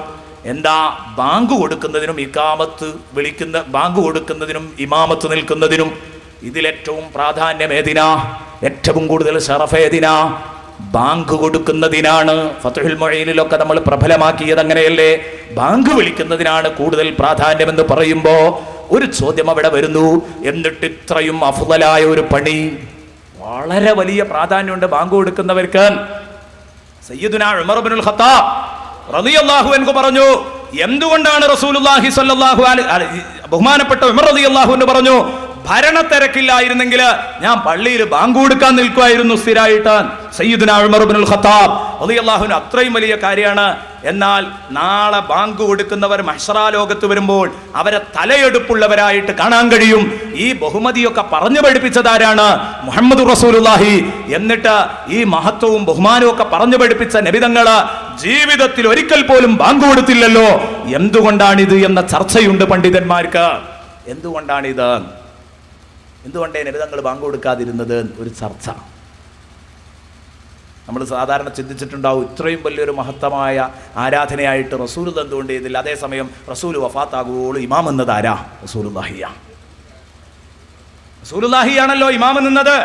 S1: എന്താ, ബാങ്ക് കൊടുക്കുന്നതിനും ബാങ്ക് കൊടുക്കുന്നതിനും ഇമാമത്ത് നിൽക്കുന്നതിനും ഇതിലേറ്റവും പ്രാധാന്യം ഏതിനാ? ഏറ്റവും കൂടുതൽ ശറഫ് ഏതിനാ? ബാങ്ക് കൊടുക്കുന്നതിനാണ്. ഫത്ഹുൽ മുഈനിലൊക്കെ നമ്മൾ പ്രബലമാക്കിയത് അങ്ങനെയല്ലേ? ബാങ്ക് വിളിക്കുന്നതിനാണ് കൂടുതൽ പ്രാധാന്യമെന്ന് പറയുമ്പോൾ ഒരു ചോദ്യം അവിടെ വരുന്നു, എന്നിട്ട് ഇത്രയും അഫ്ളലായ ഒരു പണി, വളരെ വലിയ പ്രാധാന്യമുണ്ട് ബാങ്ക് കൊടുക്കുന്നവർക്ക്. സയ്യിദുനാ ഉമർ ഇബ്നുൽ ഖത്താബ് റളിയല്ലാഹു അൻഹു പറഞ്ഞു, എന്തുകൊണ്ടാണ് റസൂലുള്ളാഹി സ്വല്ലല്ലാഹു അലൈഹി ബഹുമാനപ്പെട്ട ഉമർ റളിയല്ലാഹു അൻഹു പറഞ്ഞു, ഭരണത്തിരക്കില്ലായിരുന്നെങ്കിൽ ഞാൻ പള്ളിയിൽ ബാങ്ക് കൊടുക്കാൻ നിൽക്കുമായിരുന്നു സ്ഥിരമായിട്ട്. സയ്യിദുനാ ഉമർ ഇബ്നുൽ ഖത്താബ് റളിയല്ലാഹു അൻഹു അത്രയും വലിയ കാര്യമാണ്. എന്നാൽ നാളെ ബാങ്ക് കൊടുക്കുന്നവർ മഹ്ശറാ ലോകത്ത് വരുമ്പോൾ അവരെ തലയെടുപ്പുള്ളവരായിട്ട് കാണാൻ കഴിയും. ഈ ബഹുമതിയൊക്കെ പറഞ്ഞു പഠിപ്പിച്ചതാരാണ്? മുഹമ്മദ് റസൂലുള്ളാഹി. എന്നിട്ട് ഈ മഹത്വവും ബഹുമാനവും ഒക്കെ പറഞ്ഞു പഠിപ്പിച്ച നബിതങ്ങള് ജീവിതത്തിൽ ഒരിക്കൽ പോലും ബാങ്ക് കൊടുത്തില്ലല്ലോ. എന്തുകൊണ്ടാണിത് എന്ന ചർച്ചയുണ്ട് പണ്ഡിതന്മാർക്ക്. എന്തുകൊണ്ടേ നബിതങ്ങൾ ബാങ്ക് കൊടുക്കാതിരുന്നത്? ഒരു ചർച്ച. നമ്മൾ സാധാരണ ചിന്തിച്ചിട്ടുണ്ടാവും, ഇത്രയും വലിയൊരു മഹത്തമായ ആരാധനയായിട്ട് റസൂൽ എന്തുകൊണ്ട് ചെയ്തില്ല? അതേസമയം റസൂൽ വഫാത്താകുമ്പോൾ ഇമാം എന്നത് ആരാ? റസൂലുള്ളാഹിയാണല്ലോ ഇമാം എന്നത്.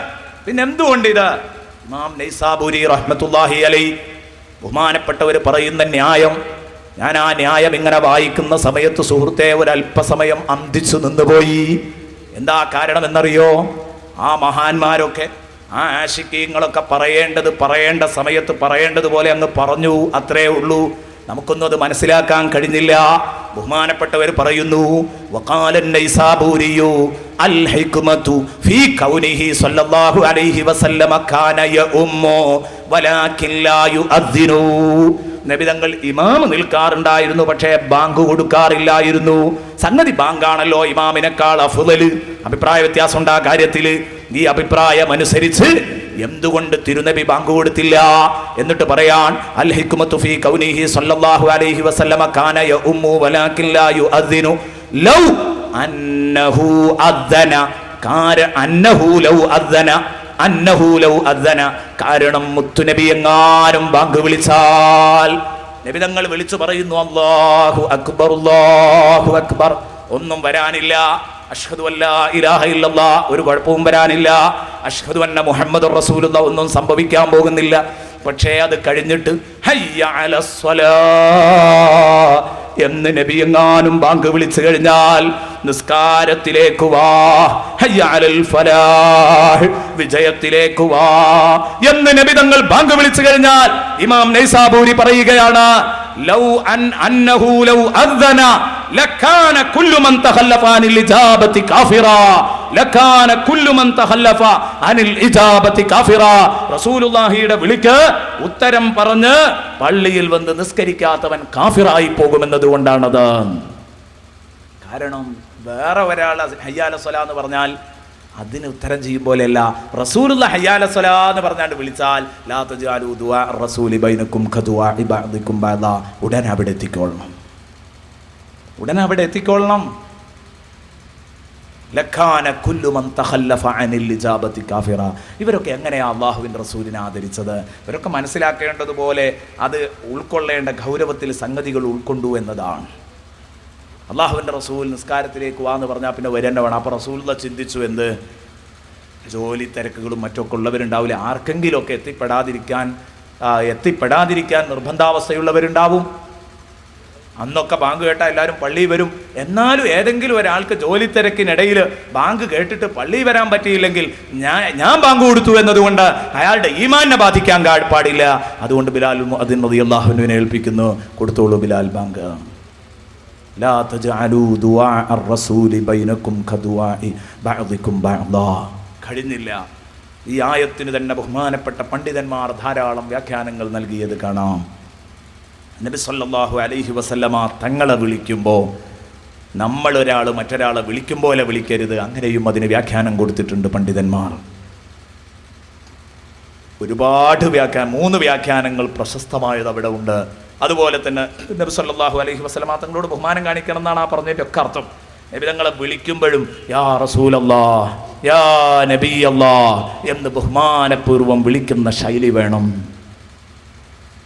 S1: പിന്നെ എന്തുകൊണ്ട് ഇത്? ഇമാം നൈസാബൂരി റഹ്മത്തുള്ളാഹി അലൈഹി ബഹുമാനപ്പെട്ടവർ പറയുന്ന ന്യായം, ഞാൻ ആ ന്യായം ഇങ്ങനെ വായിക്കുന്ന സമയത്ത് സുഹൃത്തെ ഒരല്പസമയം അന്തിച്ചു നിന്നുപോയി. എന്താ കാരണം എന്നറിയോ? ആ മഹാന്മാരൊക്കെ ആ ആശിക്കീങ്ങളൊക്കെ പറയേണ്ട സമയത്ത് പറയേണ്ടതുപോലെ അങ്ങ് പറഞ്ഞു, അത്രേ ഉള്ളൂ. നമുക്കൊന്നും അത് മനസ്സിലാക്കാൻ കഴിഞ്ഞില്ല. ബഹുമാനപ്പെട്ടവർ പറയുന്നു, വഖാലൻ നൈസാബൂരിയു അൽ ഹിക്മതു ഫീ കൗനിഹി സ്വല്ലല്ലാഹു അലൈഹി വസല്ലമ കാന യഉമ്മു വലാകിൻ ലാ യുഅദ്ദിനു. നബി തങ്ങൾ ഇമാം നിൽക്കാറുണ്ടായിരുന്നു, പക്ഷേ ബാങ്ക് കൊടുക്കാറില്ലായിരുന്നു. സംഗതി ബാങ്കാണല്ലോ ഇമാമിനേക്കാൾ അഫ്ളല്. അഭിപ്രായ വ്യത്യാസം ഉണ്ട് ആ കാര്യത്തിൽ. ഈ അഭിപ്രായം അനുസരിച്ച് എന്തുകൊണ്ട് തിരുനബി ബാങ്ക് കൊടുത്തില്ല എന്നിട്ട് പറയാൻ, അൽ ഹിക്മതു ഫീ കൗനിഹി സ്വല്ലല്ലാഹു അലൈഹി വസല്ലമ കാന യഉമ്മു വലാകിൻ ലാ യുഅദ്ദിനു ലൗ അന്നഹു അദ്ദന ലൗ അദ്ദന. കാരണം മുത്തുനബി എങ്ങാനും ബാങ്ക് വിളിച്ചാൽ, നബി തങ്ങൾ വിളിച്ചു പറയുന്നു അല്ലാഹു അക്ബർ അല്ലാഹു അക്ബർ, ഒന്നും വരാനില്ല. അഷ്ഹദു അല്ലാ ഇലാഹ ഇല്ലല്ലാഹ്, ഒരു കുഴപ്പവും വരാനില്ല. അഷ്ഹദു അന്ന മുഹമ്മദുർ റസൂലുള്ളാഹ്, ഒന്നും സംഭവിക്കാൻ പോകുന്നില്ല. പക്ഷേ അത് കഴിഞ്ഞിട്ട് ഹയ്യ അലസ്സലാഹ് എന്ന് നബി എങ്ങാനും ബാങ്ക് വിളിച്ചു കഴിഞ്ഞാൽ നിസ്കാരത്തിലേക്ക് വാ, ഹയ്യ അലൽ ഫലാഹ് വിജയത്തിലേക്ക് വാ എന്ന് നബി തങ്ങൾ ബാങ്ക് വിളിച്ചു കഴിഞ്ഞാൽ ഇമാം നൈസാബൂരി പറയുകയാണ്, ലൗ അന്നഹു ലൗ അദ്ദന ലകാന കുല്ലു മൻ തഖല്ലഫ അനിൽ ഇജാബത്തി കാഫിറാ, ലകാന കുല്ലു മൻ തഖല്ലഫ അനിൽ ഇജാബത്തി കാഫിറാ. റസൂലുള്ളാഹിയുടെ വിളിക്ക് ഉത്തരം പറഞ്ഞ് പള്ളിയിൽ വന്ന് നിസ്കരിക്കാത്തവൻ കാഫിറായി പോകുമെന്നതുകൊണ്ടാണത്. കാരണം വേറെ ഒരാൾ ഹയ്യാല സ്വലാ എന്ന് പറഞ്ഞാൽ അതിന് ഉത്തരം ചെയ്യും പോലെയല്ല. റസൂലുള്ള ഹയ്യാല സ്വലാ എന്ന് പറഞ്ഞാണ്ട് വിളിച്ചാൽ ലാ തജാലു ദുആ റസൂലി ബൈനക്കും ഖദുആ ഇബാദിക്കും ബഅദ, ഉടനെ അവിടെ എത്തിക്കൊള്ളണം. ലക്കാന കുല്ലു മൻ തഖല്ലഫ അനിൽ ഇജാബത്തി കാഫിറ. ഇവരൊക്കെ എങ്ങനെയാണ് അള്ളാഹുവിൻ്റെ റസൂലിനെ ആദരിച്ചത്? ഇവരൊക്കെ മനസ്സിലാക്കേണ്ടതുപോലെ അത് ഉൾക്കൊള്ളേണ്ട ഗൗരവത്തിൽ സംഗതികൾ ഉൾക്കൊണ്ടു എന്നതാണ്. അള്ളാഹുവിൻ്റെ റസൂൽ നിസ്കാരത്തിലേക്ക് വാന്ന് പറഞ്ഞാൽ പിന്നെ വരേണ്ട വേണം. അപ്പോൾ റസൂലുള്ള ചിന്തിച്ചു, എന്ത് ജോലി തിരക്കുകളും മറ്റൊക്കെ ഉള്ളവരുണ്ടാവില്ല, ആർക്കെങ്കിലുമൊക്കെ എത്തിപ്പെടാതിരിക്കാൻ നിർബന്ധാവസ്ഥയുള്ളവരുണ്ടാവും. അന്നൊക്കെ ബാങ്ക് കേട്ടാൽ എല്ലാവരും പള്ളിയിൽ വരും. എന്നാലും ഏതെങ്കിലും ഒരാൾക്ക് ജോലി തിരക്കിനിടയിൽ ബാങ്ക് കേട്ടിട്ട് പള്ളിയിൽ വരാൻ പറ്റിയില്ലെങ്കിൽ ഞാൻ ബാങ്ക് കൊടുത്തു എന്നതുകൊണ്ട് അയാളുടെ ഈമാനെ ബാധിക്കാൻ പാടില്ല. അതുകൊണ്ട് ബിലാൽ മുഅദ്ദിൻ റളിയല്ലാഹുവിനെ ഏൽപ്പിക്കുന്നു, കൊടുത്തോളൂ ബിലാൽ ബാങ്ക്. ലാ തജഅലൂ ദുആ അർ-റസൂലി ബൈനക്കും കദുആഇ ബഅദിക്കും ബഅദാ. കഴിഞ്ഞില്ല. ഈ ആയത്തിന് തന്നെ ബഹുമാനപ്പെട്ട പണ്ഡിതന്മാർ ധാരാളം വ്യാഖ്യാനങ്ങൾ നൽകിയത് കാണാം. നബി സല്ലല്ലാഹു അലൈഹി വസല്ലമ തങ്ങളെ വിളിക്കുമ്പോൾ നമ്മളൊരാൾ മറ്റൊരാളെ വിളിക്കും പോലെ വിളിക്കരുത്, അങ്ങനെയും അതിന് വ്യാഖ്യാനം കൊടുത്തിട്ടുണ്ട് പണ്ഡിതന്മാർ. ഒരുപാട് 3 വ്യാഖ്യാനങ്ങൾ പ്രശസ്തമായത് അവിടെ ഉണ്ട്. അതുപോലെ തന്നെ നബി സല്ലല്ലാഹു അലൈഹി വസല്ലമ തങ്ങളോട് ബഹുമാനം കാണിക്കണം എന്നാണ് ആ പറഞ്ഞതിൻ്റെ ഒക്കെ അർത്ഥം. നബി തങ്ങളെ വിളിക്കുമ്പോഴും യാ റസൂലല്ലാഹ്, യാ നബിയല്ലാഹ് എന്ന് ബഹുമാനപൂർവ്വം വിളിക്കുന്ന ശൈലി വേണം.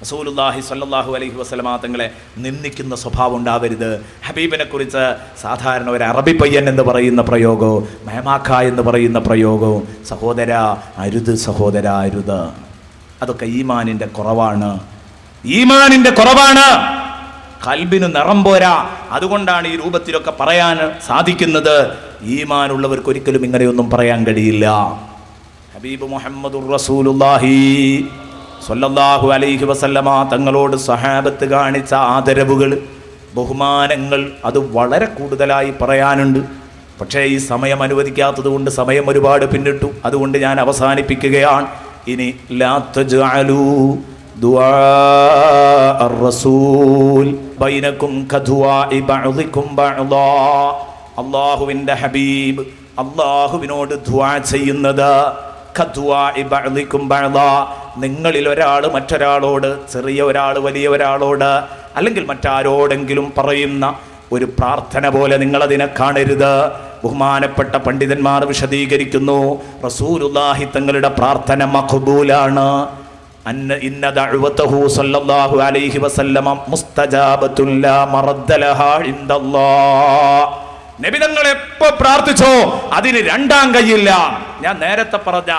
S1: റസൂലുള്ളാഹി സ്വല്ലല്ലാഹു അലൈഹി വസല്ലമ തങ്ങളെ നിന്ദിക്കുന്ന സ്വഭാവം ഉണ്ടാവരുത്. ഹബീബിനെ കുറിച്ച് സാധാരണ ഒരു അറബി പയ്യൻ എന്ന് പറയുന്ന പ്രയോഗവും മേമാക്ക എന്ന് പറയുന്ന പ്രയോഗവും സഹോദര അരുത്. അതൊക്കെ ഈമാനിൻ്റെ കുറവാണ്. ഖൽബിന് നിറം പോരാ. അതുകൊണ്ടാണ് ഈ രൂപത്തിലൊക്കെ പറയാൻ സാധിക്കുന്നത്. ഈമാനുള്ളവർക്ക് ഒരിക്കലും ഇങ്ങനെയൊന്നും പറയാൻ കഴിയില്ല. ഹബീബ് മുഹമ്മദുർ റസൂലുള്ളാഹി സ്വല്ലല്ലാഹു അലൈഹി വസല്ലമ തങ്ങളോട് സഹാബത്ത് കാണിച്ച ആദരവുകൾ, ബഹുമാനങ്ങൾ അത് വളരെ കൂടുതലായി പറയാനുണ്ട്. പക്ഷേ ഈ സമയം അനുവദിക്കാത്തത് കൊണ്ട് സമയം ഒരുപാട് പിന്നിട്ടു. അതുകൊണ്ട് ഞാൻ അവസാനിപ്പിക്കുകയാണ്. ഇനി ലാ തജഅലൂ ദുആ അർ-റസൂൽ ബൈനക്കും കദുആഇ ബഅദിക്കും ബഅദാ. അല്ലാഹുവിൻ്റെ ഹബീബ് അല്ലാഹുവിനോട് ദുആ ചെയ്യുന്നത് കദുആഇ ബഅദിക്കും ബഅദാ, നിങ്ങളിൽ ഒരാൾ മറ്റൊരാളോട്, ചെറിയ ഒരാൾ വലിയ ഒരാളോട് അല്ലെങ്കിൽ മറ്റാരോടെങ്കിലും പറയുന്ന ഒരു പ്രാർത്ഥന പോലെ നിങ്ങളതിനെ കാണരുത്. ബഹുമാനപ്പെട്ട പണ്ഡിതന്മാർ വിശദീകരിക്കുന്നു, റസൂലുള്ളാഹി തങ്ങളുടെ പ്രാർത്ഥന മഖ്ബൂലാണ്. ഇന്ന ദഅവതഹു സ്വല്ലല്ലാഹു അലൈഹി വസല്ലമ മുസ്തജാബത്തുൻ ലാ മറദ്ദ ലഹാ ഇൻദല്ലാഹ്. നബി തങ്ങൾ എപ്പോൾ പ്രാർത്ഥിച്ചോ അതിന് രണ്ടാം കൈയില്ല. ഞാൻ നേരത്തെ പറഞ്ഞ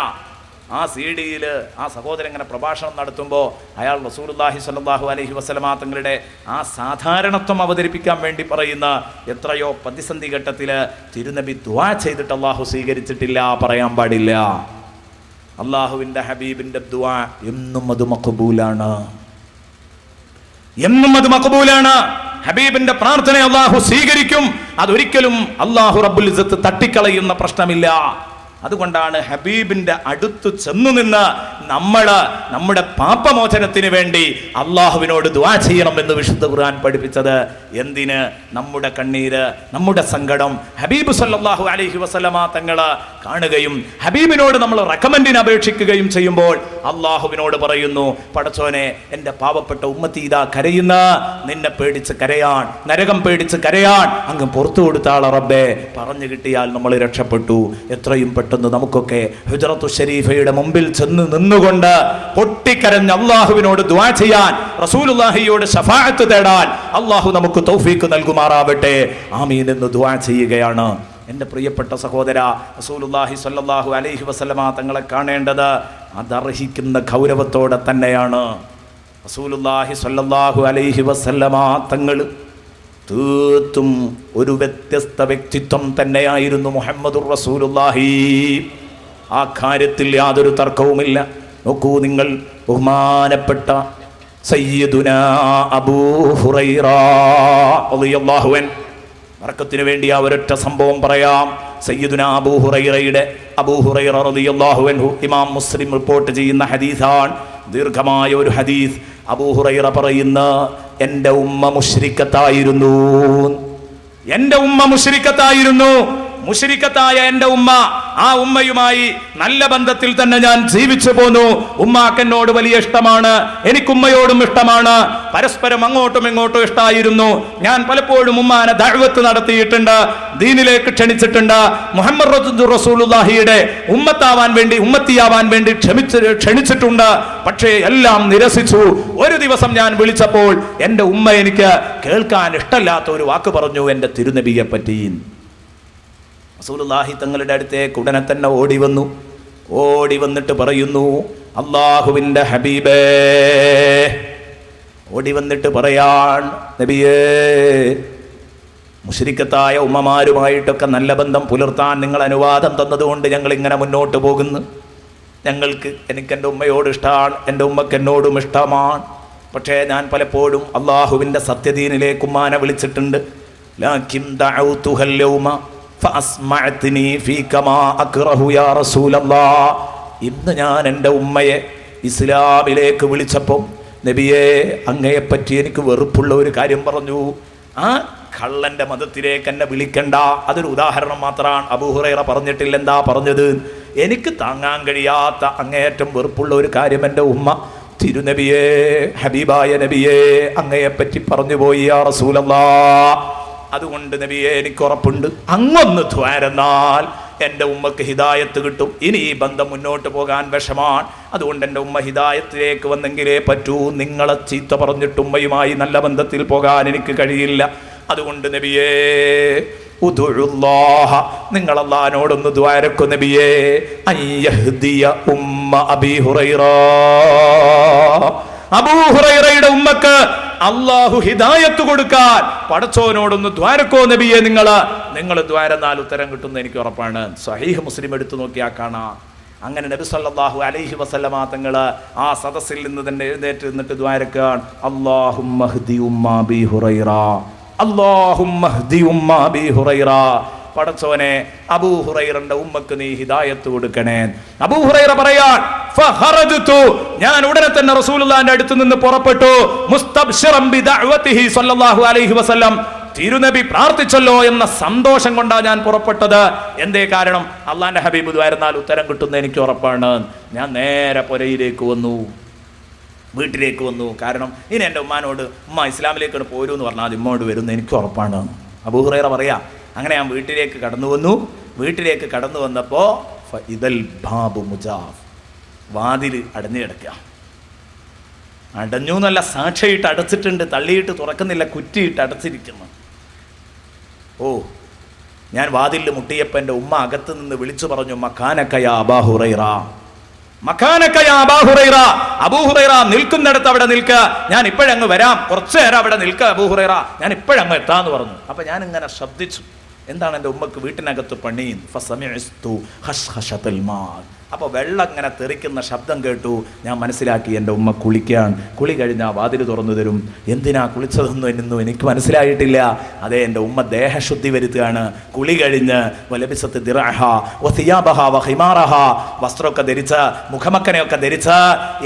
S1: ആ CD-യിൽ ആ സഹോദരൻ ഇങ്ങനെ പ്രഭാഷണം നടത്തുമ്പോൾ അയാൾ റസൂലുള്ളാഹി സ്വല്ലല്ലാഹു അലൈഹി വസല്ലമ തങ്ങളുടെ ആ സാധാരണത്വം അവതരിപ്പിക്കാൻ വേണ്ടി പറയുന്ന എത്രയോ പ്രതിസന്ധി ഘട്ടത്തിൽ തിരുനബി ദുആ ചെയ്തിട്ട് അള്ളാഹു സ്വീകരിച്ചിട്ടില്ല, പറയാൻ പാടില്ല. അള്ളാഹുവിൻ്റെ ഹബീബിൻ്റെ ദുആ എന്നും അത് മഖബൂലാണ്, എന്നും അത് മഖബൂലാണ്. ഹബീബിന്റെ പ്രാർത്ഥന അള്ളാഹു സ്വീകരിക്കും. അതൊരിക്കലും അള്ളാഹു റബ്ബുൽ ഇസ്സത്ത് തട്ടിക്കളയുന്ന പ്രശ്നമില്ല. അതുകൊണ്ടാണ് ഹബീബിന്റെ അടുത്ത് ചെന്നു നിന്ന് നമ്മുടെ പാപമോചനത്തിന് വേണ്ടി അള്ളാഹുവിനോട് ദുആ ചെയ്യണമെന്ന് വിശുദ്ധ ഖുർആൻ പഠിപ്പിച്ചത്. എന്തിന്? നമ്മുടെ കണ്ണീര്, നമ്മുടെ സങ്കടം ഹബീബ് സല്ലല്ലാഹു അലൈഹി വസല്ലമ തങ്ങള് കാണുകയും ഹബീബിനോട് നമ്മൾ റെക്കമെൻഡിന് അപേക്ഷിക്കുകയും ചെയ്യുമ്പോൾ അള്ളാഹുവിനോട് പറയുന്നു, പടച്ചോനെ, എൻ്റെ പാവപ്പെട്ട ഉമ്മത്തി ഇതാ കരയുന്ന, നിന്നെ പേടിച്ച് കരയാൻ, നരകം പേടിച്ച് കരയാൻ അങ്ങ് പുറത്തു കൊടുത്താള റബ്ബേ. പറഞ്ഞു കിട്ടിയാൽ നമ്മൾ രക്ഷപ്പെട്ടു. എത്രയും പെട്ടെന്ന് നമുക്കൊക്കെ ഹുജ്റത്തു ശരീഫയുടെ മുമ്പിൽ ചെന്ന് നിന്നുകൊണ്ട് പൊട്ടിക്കരഞ്ഞ് അള്ളാഹുവിനോട് ദുആ ചെയ്യാൻ, റസൂലുള്ളാഹിയോട് ശഫാഅത്ത് തേടാൻ അള്ളാഹു നമുക്ക് തൗഫീഖ് നൽകുമാറാവട്ടെ. ആമീൻ എന്ന് ദുആ ചെയ്യുകയാണ്. എൻ്റെ പ്രിയപ്പെട്ട സഹോദര, റസൂലുള്ളാഹി സ്വല്ലല്ലാഹു അലൈഹി വസല്ലമ തങ്ങളെ കാണേണ്ടത് അതർഹിക്കുന്ന ഗൗരവത്തോടെ തന്നെയാണ്. റസൂലുള്ളാഹി സ്വല്ലല്ലാഹു അലൈഹി വസല്ലമ തങ്ങൾ തീർത്തും ഒരു വ്യത്യസ്ത വ്യക്തിത്വം തന്നെയായിരുന്നു മുഹമ്മദുർ റസൂലുള്ളാഹി. ആ കാര്യത്തിൽ യാതൊരു തർക്കവുമില്ല. നോക്കൂ നിങ്ങൾ, ബഹുമാനപ്പെട്ട സയ്യിദുനാ അബൂ ഹുറൈറ റളിയല്ലാഹു അൻഹു, ബർക്കത്തിന് വേണ്ടി ആ ഒരൊറ്റ സംഭവം പറയാം. സയ്യിദുനാ അബൂ ഹുറൈറ റളിയല്ലാഹു അൻഹു ഇമാം മുസ്ലിം റിപ്പോർട്ട് ചെയ്യുന്ന ഹദീസാണ്. ദീർഘമായ ഒരു ഹദീസ്. അബൂ ഹുറൈറ പറയുന്ന, എൻ്റെ ഉമ്മ മുശ്രിക്കത്തായിരുന്നു, എൻ്റെ ഉമ്മ മുശ്രിക്കത്തായിരുന്നു. മുശ്രിക്കത്തായ എൻ്റെ ഉമ്മ, ആ ഉമ്മയുമായി നല്ല ബന്ധത്തിൽ തന്നെ ഞാൻ ജീവിച്ചു പോന്നു. ഉമ്മാക്ക് എന്നോട് വലിയ ഇഷ്ടമാണ്, എനിക്കുമ്മയോടും ഇഷ്ടമാണ്. പരസ്പരം അങ്ങോട്ടും ഇങ്ങോട്ടും ഇഷ്ടമായിരുന്നു. ഞാൻ പലപ്പോഴും ഉമ്മാനെ ദഅവത്ത് നടത്തിയിട്ടുണ്ട്, ദീനിലേക്ക് ക്ഷണിച്ചിട്ടുണ്ട്. മുഹമ്മദ് റസൂലുള്ളാഹിയുടെ ഉമ്മത്തിയാവാൻ വേണ്ടി ക്ഷണിച്ചിട്ടുണ്ട്. പക്ഷേ എല്ലാം നിരസിച്ചു. ഒരു ദിവസം ഞാൻ വിളിച്ചപ്പോൾ എൻ്റെ ഉമ്മ എനിക്ക് കേൾക്കാൻ ഇഷ്ടമില്ലാത്ത ഒരു വാക്ക് പറഞ്ഞു, എൻ്റെ തിരുനബിയെ പറ്റി. റസൂലുള്ളാഹി തങ്ങളുടെ അടുത്തേക്ക് ഉടനെ തന്നെ ഓടി വന്നിട്ട് പറയുന്നു, അല്ലാഹുവിൻ്റെ ഹബീബേ, ഓടി വന്നിട്ട് പറയാൻ, നബിയേ, മുശ്രിക്കത്തായ ഉമ്മമാരുമായിട്ടൊക്കെ നല്ല ബന്ധം പുലർത്താൻ നിങ്ങൾ അനുവാദം തന്നതുകൊണ്ട് ഞങ്ങൾ ഇങ്ങനെ മുന്നോട്ട് പോകുന്നു. എനിക്ക് എൻ്റെ ഉമ്മയോട് ഇഷ്ടമാണ്, എൻ്റെ ഉമ്മക്ക് എന്നോടും ഇഷ്ടമാണ്. പക്ഷേ ഞാൻ പലപ്പോഴും അള്ളാഹുവിൻ്റെ സത്യദീനിലേക്ക് ഉമ്മാനെ വിളിച്ചിട്ടുണ്ട്. ലാകിൻ ദഅഉതുഹൽ യൗമ ഫഅസ്മഅത്നി ഫീക മാ അക്റഹു യാ റസൂലല്ലാഹ്. ഇന്ന് ഞാൻ എൻ്റെ ഉമ്മയെ ഇസ്ലാമിലേക്ക് വിളിച്ചപ്പോൾ നബിയെ, അങ്ങയെപ്പറ്റി എനിക്ക് വെറുപ്പുള്ള ഒരു കാര്യം പറഞ്ഞു. ആ കള്ളൻ്റെ മതത്തിലേക്ക് എന്നെ വിളിക്കണ്ട. അതൊരു ഉദാഹരണം മാത്രമാണ്. അബൂ ഹുറൈറ പറഞ്ഞിട്ടില്ല എന്താ പറഞ്ഞത്. എനിക്ക് താങ്ങാൻ കഴിയാത്ത അങ്ങേയറ്റം വെറുപ്പുള്ള ഒരു കാര്യം എൻ്റെ ഉമ്മ തിരുനബിയെ, ഹബീബായ നബിയെ, അങ്ങയെപ്പറ്റി പറഞ്ഞു പോയി യാ റസൂലല്ലാഹ്. അതുകൊണ്ട് നബിയെ, എനിക്ക് ഉറപ്പുണ്ട്, അങ്ങൊന്ന് ദ്വാരന്നാൽ എൻ്റെ ഉമ്മക്ക് ഹിദായത്ത് കിട്ടും. ഇനി ഈ ബന്ധം മുന്നോട്ട് പോകാൻ വിഷമാണ്. അതുകൊണ്ട് എൻ്റെ ഉമ്മ ഹിദായത്തിലേക്ക് വന്നെങ്കിലേ പറ്റൂ. നിങ്ങളെ ചീത്ത പറഞ്ഞിട്ട് ഉമ്മയുമായി നല്ല ബന്ധത്തിൽ പോകാൻ എനിക്ക് കഴിയില്ല. അതുകൊണ്ട് നബിയേ, ഉദുഉല്ലാഹ, നിങ്ങൾ അല്ലാഹുവിനോടൊന്ന് ദ്വാരക്കു നബിയേ, അയ്യഹ്ദിയ ഉമ്മ അബീ ഹുറൈറ, അബൂ ഹുറൈറയുടെ ഉമ്മക്ക് അള്ളാഹു ഹിദായത്ത് കൊടുക്കാൻ പടച്ചോനോടൊന്ന് ദ്വാരക്കോ നബിയെ. നിങ്ങൾ ദ്വാരന്നാൽ ഉത്തരം കിട്ടുന്ന എനിക്ക് ഉറപ്പാണ്. സ്വഹീഹ് മുസ്ലിം എടുത്തു നോക്കിയാൽ കാണാം. അങ്ങനെ നബി സല്ലല്ലാഹു അലൈഹി വസല്ലമ തങ്ങൾ ആ സദസ്സിൽ നിന്ന് തന്നെ എഴുന്നേറ്റ് നിന്നിട്ട് ദ്വാരക്കാൻ, അല്ലാഹുമ്മ ഹ്ദി ഉമ്മ അബീ ഹുറൈറ, അല്ലാഹുമ്മ ഹ്ദി ഉമ്മ അബീ ഹുറൈറ. പടച്ചോനെ, അബൂ ഹുറൈറന്റെ ഉമ്മക്ക് നീ ഹിദായത്ത് കൊടുക്കണേ. അബൂ ഹുറൈറ പറയാൻ, ഫഖറജ്തു, ഞാൻ ഉടനെ തന്നെ റസൂലുള്ളാഹിന്റെ അടുത്ത് നിന്ന് പുറപ്പെട്ടു. മുസ്തബ്ശിറൻ ബിദഅവതിഹി സല്ലല്ലാഹു അലൈഹി വസല്ലം, തിരുനബി പ്രാർത്ഥിച്ചല്ലോ എന്ന സന്തോഷം കൊണ്ടാണ് ഞാൻ പുറപ്പെട്ടത്. എന്തേ കാരണം? അള്ളാന്റെ ഹബീബ് ദ്വാരന്നാൽ ഉത്തരം കിട്ടുന്ന എനിക്ക് ഉറപ്പാണ്. ഞാൻ നേരെ പുരയിലേക്ക് വന്നു, വീട്ടിലേക്ക് വന്നു. കാരണം ഇനി എൻ്റെ ഉമ്മാനോട് ഉമ്മ ഇസ്ലാമിലേക്ക് പോരൂ എന്ന് പറഞ്ഞാൽ ഉമ്മയോട് വരുന്ന എനിക്ക് ഉറപ്പാണ്. അബൂ ഹുറൈറ പറയാ, അങ്ങനെ ഞാൻ വീട്ടിലേക്ക് കടന്നു വന്നു. വീട്ടിലേക്ക് കടന്നു വന്നപ്പോൾ ഫഇദൽ ബാബു മുജാഫ്, വാതിൽ അടഞ്ഞു കിടക്കുക. അടഞ്ഞു എന്നല്ല, സാക്ഷിയിട്ട് അടച്ചിട്ടുണ്ട്, തള്ളിയിട്ട് തുറക്കുന്നില്ല, കുറ്റിയിട്ട് അടച്ചിരിക്കുന്നു. ഓ, ഞാൻ വാതിലിൽ മുട്ടിയപ്പോൾ എൻ്റെ ഉമ്മ അകത്ത് നിന്ന് വിളിച്ചു പറഞ്ഞു, മക്കാനക യാ അബാ ഹുറൈറ, മക്കാനക യാ അബൂ ഹുറൈറ, അബൂ ഹുറൈറ നിൽക്കുന്നിടത്ത് അവിടെ നിൽക്കുക, ഞാൻ ഇപ്പോഴങ്ങ് വരാം, കുറച്ചു നേരം അവിടെ നിൽക്കുക അബൂ ഹുറൈറ, ഞാൻ ഇപ്പോഴങ്ങ് എത്താന്ന് പറഞ്ഞു. അപ്പൊ ഞാൻ ഇങ്ങനെ ശബ്ദിച്ചു, എന്താണ് എൻ്റെ ഉമ്മക്ക് വീട്ടിനകത്ത് പണി? ഫസമിഅ്തു ഖശ്ഖശത്തുൽ മാ, അപ്പോൾ വെള്ളം ഇങ്ങനെ തെറിക്കുന്ന ശബ്ദം കേട്ടു. ഞാൻ മനസ്സിലാക്കി എൻ്റെ ഉമ്മ കുളിക്കാൻ. കുളി കഴിഞ്ഞാൽ വാതിൽ തുറന്നു തരും. എന്തിനാ കുളിച്ചതൊന്നും എന്നൊന്നും എനിക്ക് മനസ്സിലായിട്ടില്ല. അതേ, എൻ്റെ ഉമ്മ ദേഹശുദ്ധി വരുത്തുകയാണ്. കുളി കഴിഞ്ഞ് വലബിസത്ത് ദിറഹ വസിയാബഹ വഹിമാറഹ, വസ്ത്രമൊക്കെ ധരിച്ച് മുഖമക്കനെയൊക്കെ ധരിച്ച്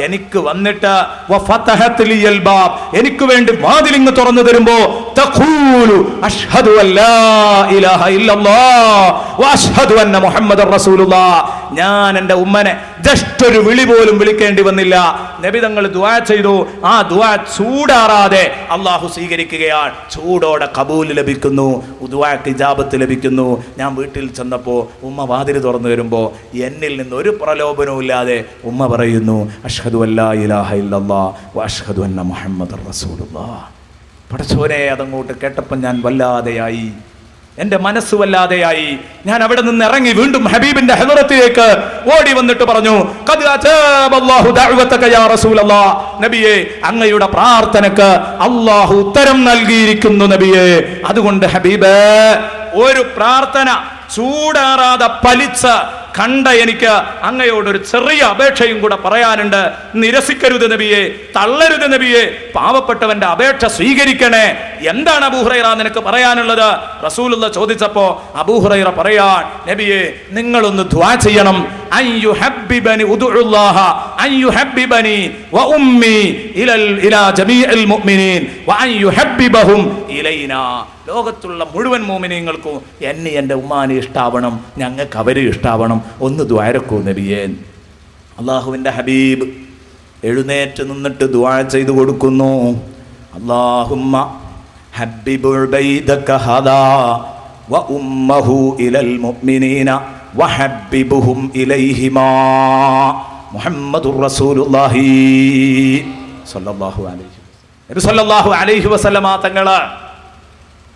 S1: എനിക്ക് വന്നിട്ട് വഫതഹത് ലിയൽ ബാബ്, എനിക്ക് വേണ്ടി വാതിലിങ്ങ് തുറന്നു തരുമ്പോ തഖൂലു അഷ്ഹദു അല്ലാ ഇലാഹ ഇല്ലല്ലാഹ് വഅഷ്ഹദു അന്ന മുഹമ്മദർ റസൂലുള്ളാഹ്. ഞാൻ എൻ്റെ ഉമ്മനെ ജസ്റ്റ് ഒരു വിളി പോലും വിളിക്കേണ്ടി വന്നില്ല. നബി തങ്ങൾ ദുആ ചെയ്തു. ആ ദുആ ചൂടാറാതെ അള്ളാഹു സ്വീകരിക്കുകയാണ്. ചൂടോടെ കബൂൽ ലഭിക്കുന്നു, ദുആക്ക് ഇജാബത്ത് ലഭിക്കുന്നു. ഞാൻ വീട്ടിൽ ചെന്നപ്പോൾ ഉമ്മ വാതിൽ തുറന്നു വരുമ്പോൾ എന്നിൽ നിന്ന് ഒരു പ്രലോഭനവും ഇല്ലാതെ ഉമ്മ പറയുന്നു, അഷ്ഹദു അല്ലാ ഇലാഹ ഇല്ലല്ലാഹ് വഅഷ്ഹദു അന്ന മുഹമ്മദർ റസൂലുള്ളാഹ്. പടച്ചോനെ, അതങ്ങോട്ട് കേട്ടപ്പോൾ ഞാൻ വല്ലാതെയായി, എൻ്റെ മനസ്സ് വല്ലാതെയായി. ഞാൻ അവിടെ നിന്ന് ഇറങ്ങി വീണ്ടും ഹബീബിന്റെ ഹദറത്തിലേക്ക് ഓടി വന്നിട്ട് പറഞ്ഞു, ഖദ് അജാബല്ലാഹു ദഅവതക യാ റസൂലല്ലാഹ്, നബിയേ, അങ്ങയുടെ പ്രാർത്ഥനക്ക് അല്ലാഹു ഉത്തരം നൽകിയിരിക്കുന്നു നബിയേ. അതുകൊണ്ട് ഹബീബേ, ഒരു പ്രാർത്ഥന ചൂടാറാതെ പലിച്ച കണ്ട എനിക്ക് അങ്ങയോടൊരു ചെറിയ അപേക്ഷയും കൂടെ പറയാനുണ്ട്. നിരസിക്കരുത് നബിയെ, തള്ളരുത് നബിയെ, പാവപ്പെട്ടവന്റെ അപേക്ഷ സ്വീകരിക്കണേ. എന്താണ് അബൂ ഹുറൈറ നിനക്ക് പറയാനുള്ളത്? റസൂലുള്ള ചോദിച്ചപ്പോ അബൂ ഹുറൈറ പറയാൻ, നബിയെ, നിങ്ങളൊന്ന് ദുആ ചെയ്യണം. അയ്യുഹബ്ബിബനി ഉദ്ഉല്ലാഹ അയ്യുഹബ്ബിബനി വഉമ്മി ഇലാ ജമീഇൽ മുഅ്മിനീൻ വഅയ്യുഹബ്ബിബഹും ഇലൈനാ. ലോകത്തുള്ള മുഴുവൻ മുഅ്മിനീങ്ങൾക്കും എന്നെ എൻ്റെ ഉമ്മാനെ ഇഷ്ടാവണം, ഞങ്ങൾക്ക് അവരെ ഇഷ്ടാവണം. ഒന്ന് ദുആരക്കൂ നബിയേ. അള്ളാഹുവിൻ്റെ ഹബീബ് എഴുന്നേറ്റ് നിന്നിട്ട് ദുആ ചെയ്തു കൊടുക്കുന്നു. അല്ലാഹുമ്മ ഹബ്ബിബ് ഉബൈദക ഹദാ വ ഉമ്മഹു ഇലൽ മുഅ്മിനീന വഹബ്ബിബുഹും ഇലൈഹിമാ മുഹമ്മദുർ റസൂലുള്ളാഹി സ്വല്ലല്ലാഹു അലൈഹി വസല്ലം. നബി സ്വല്ലല്ലാഹു അലൈഹി വസല്ലമ തങ്ങള്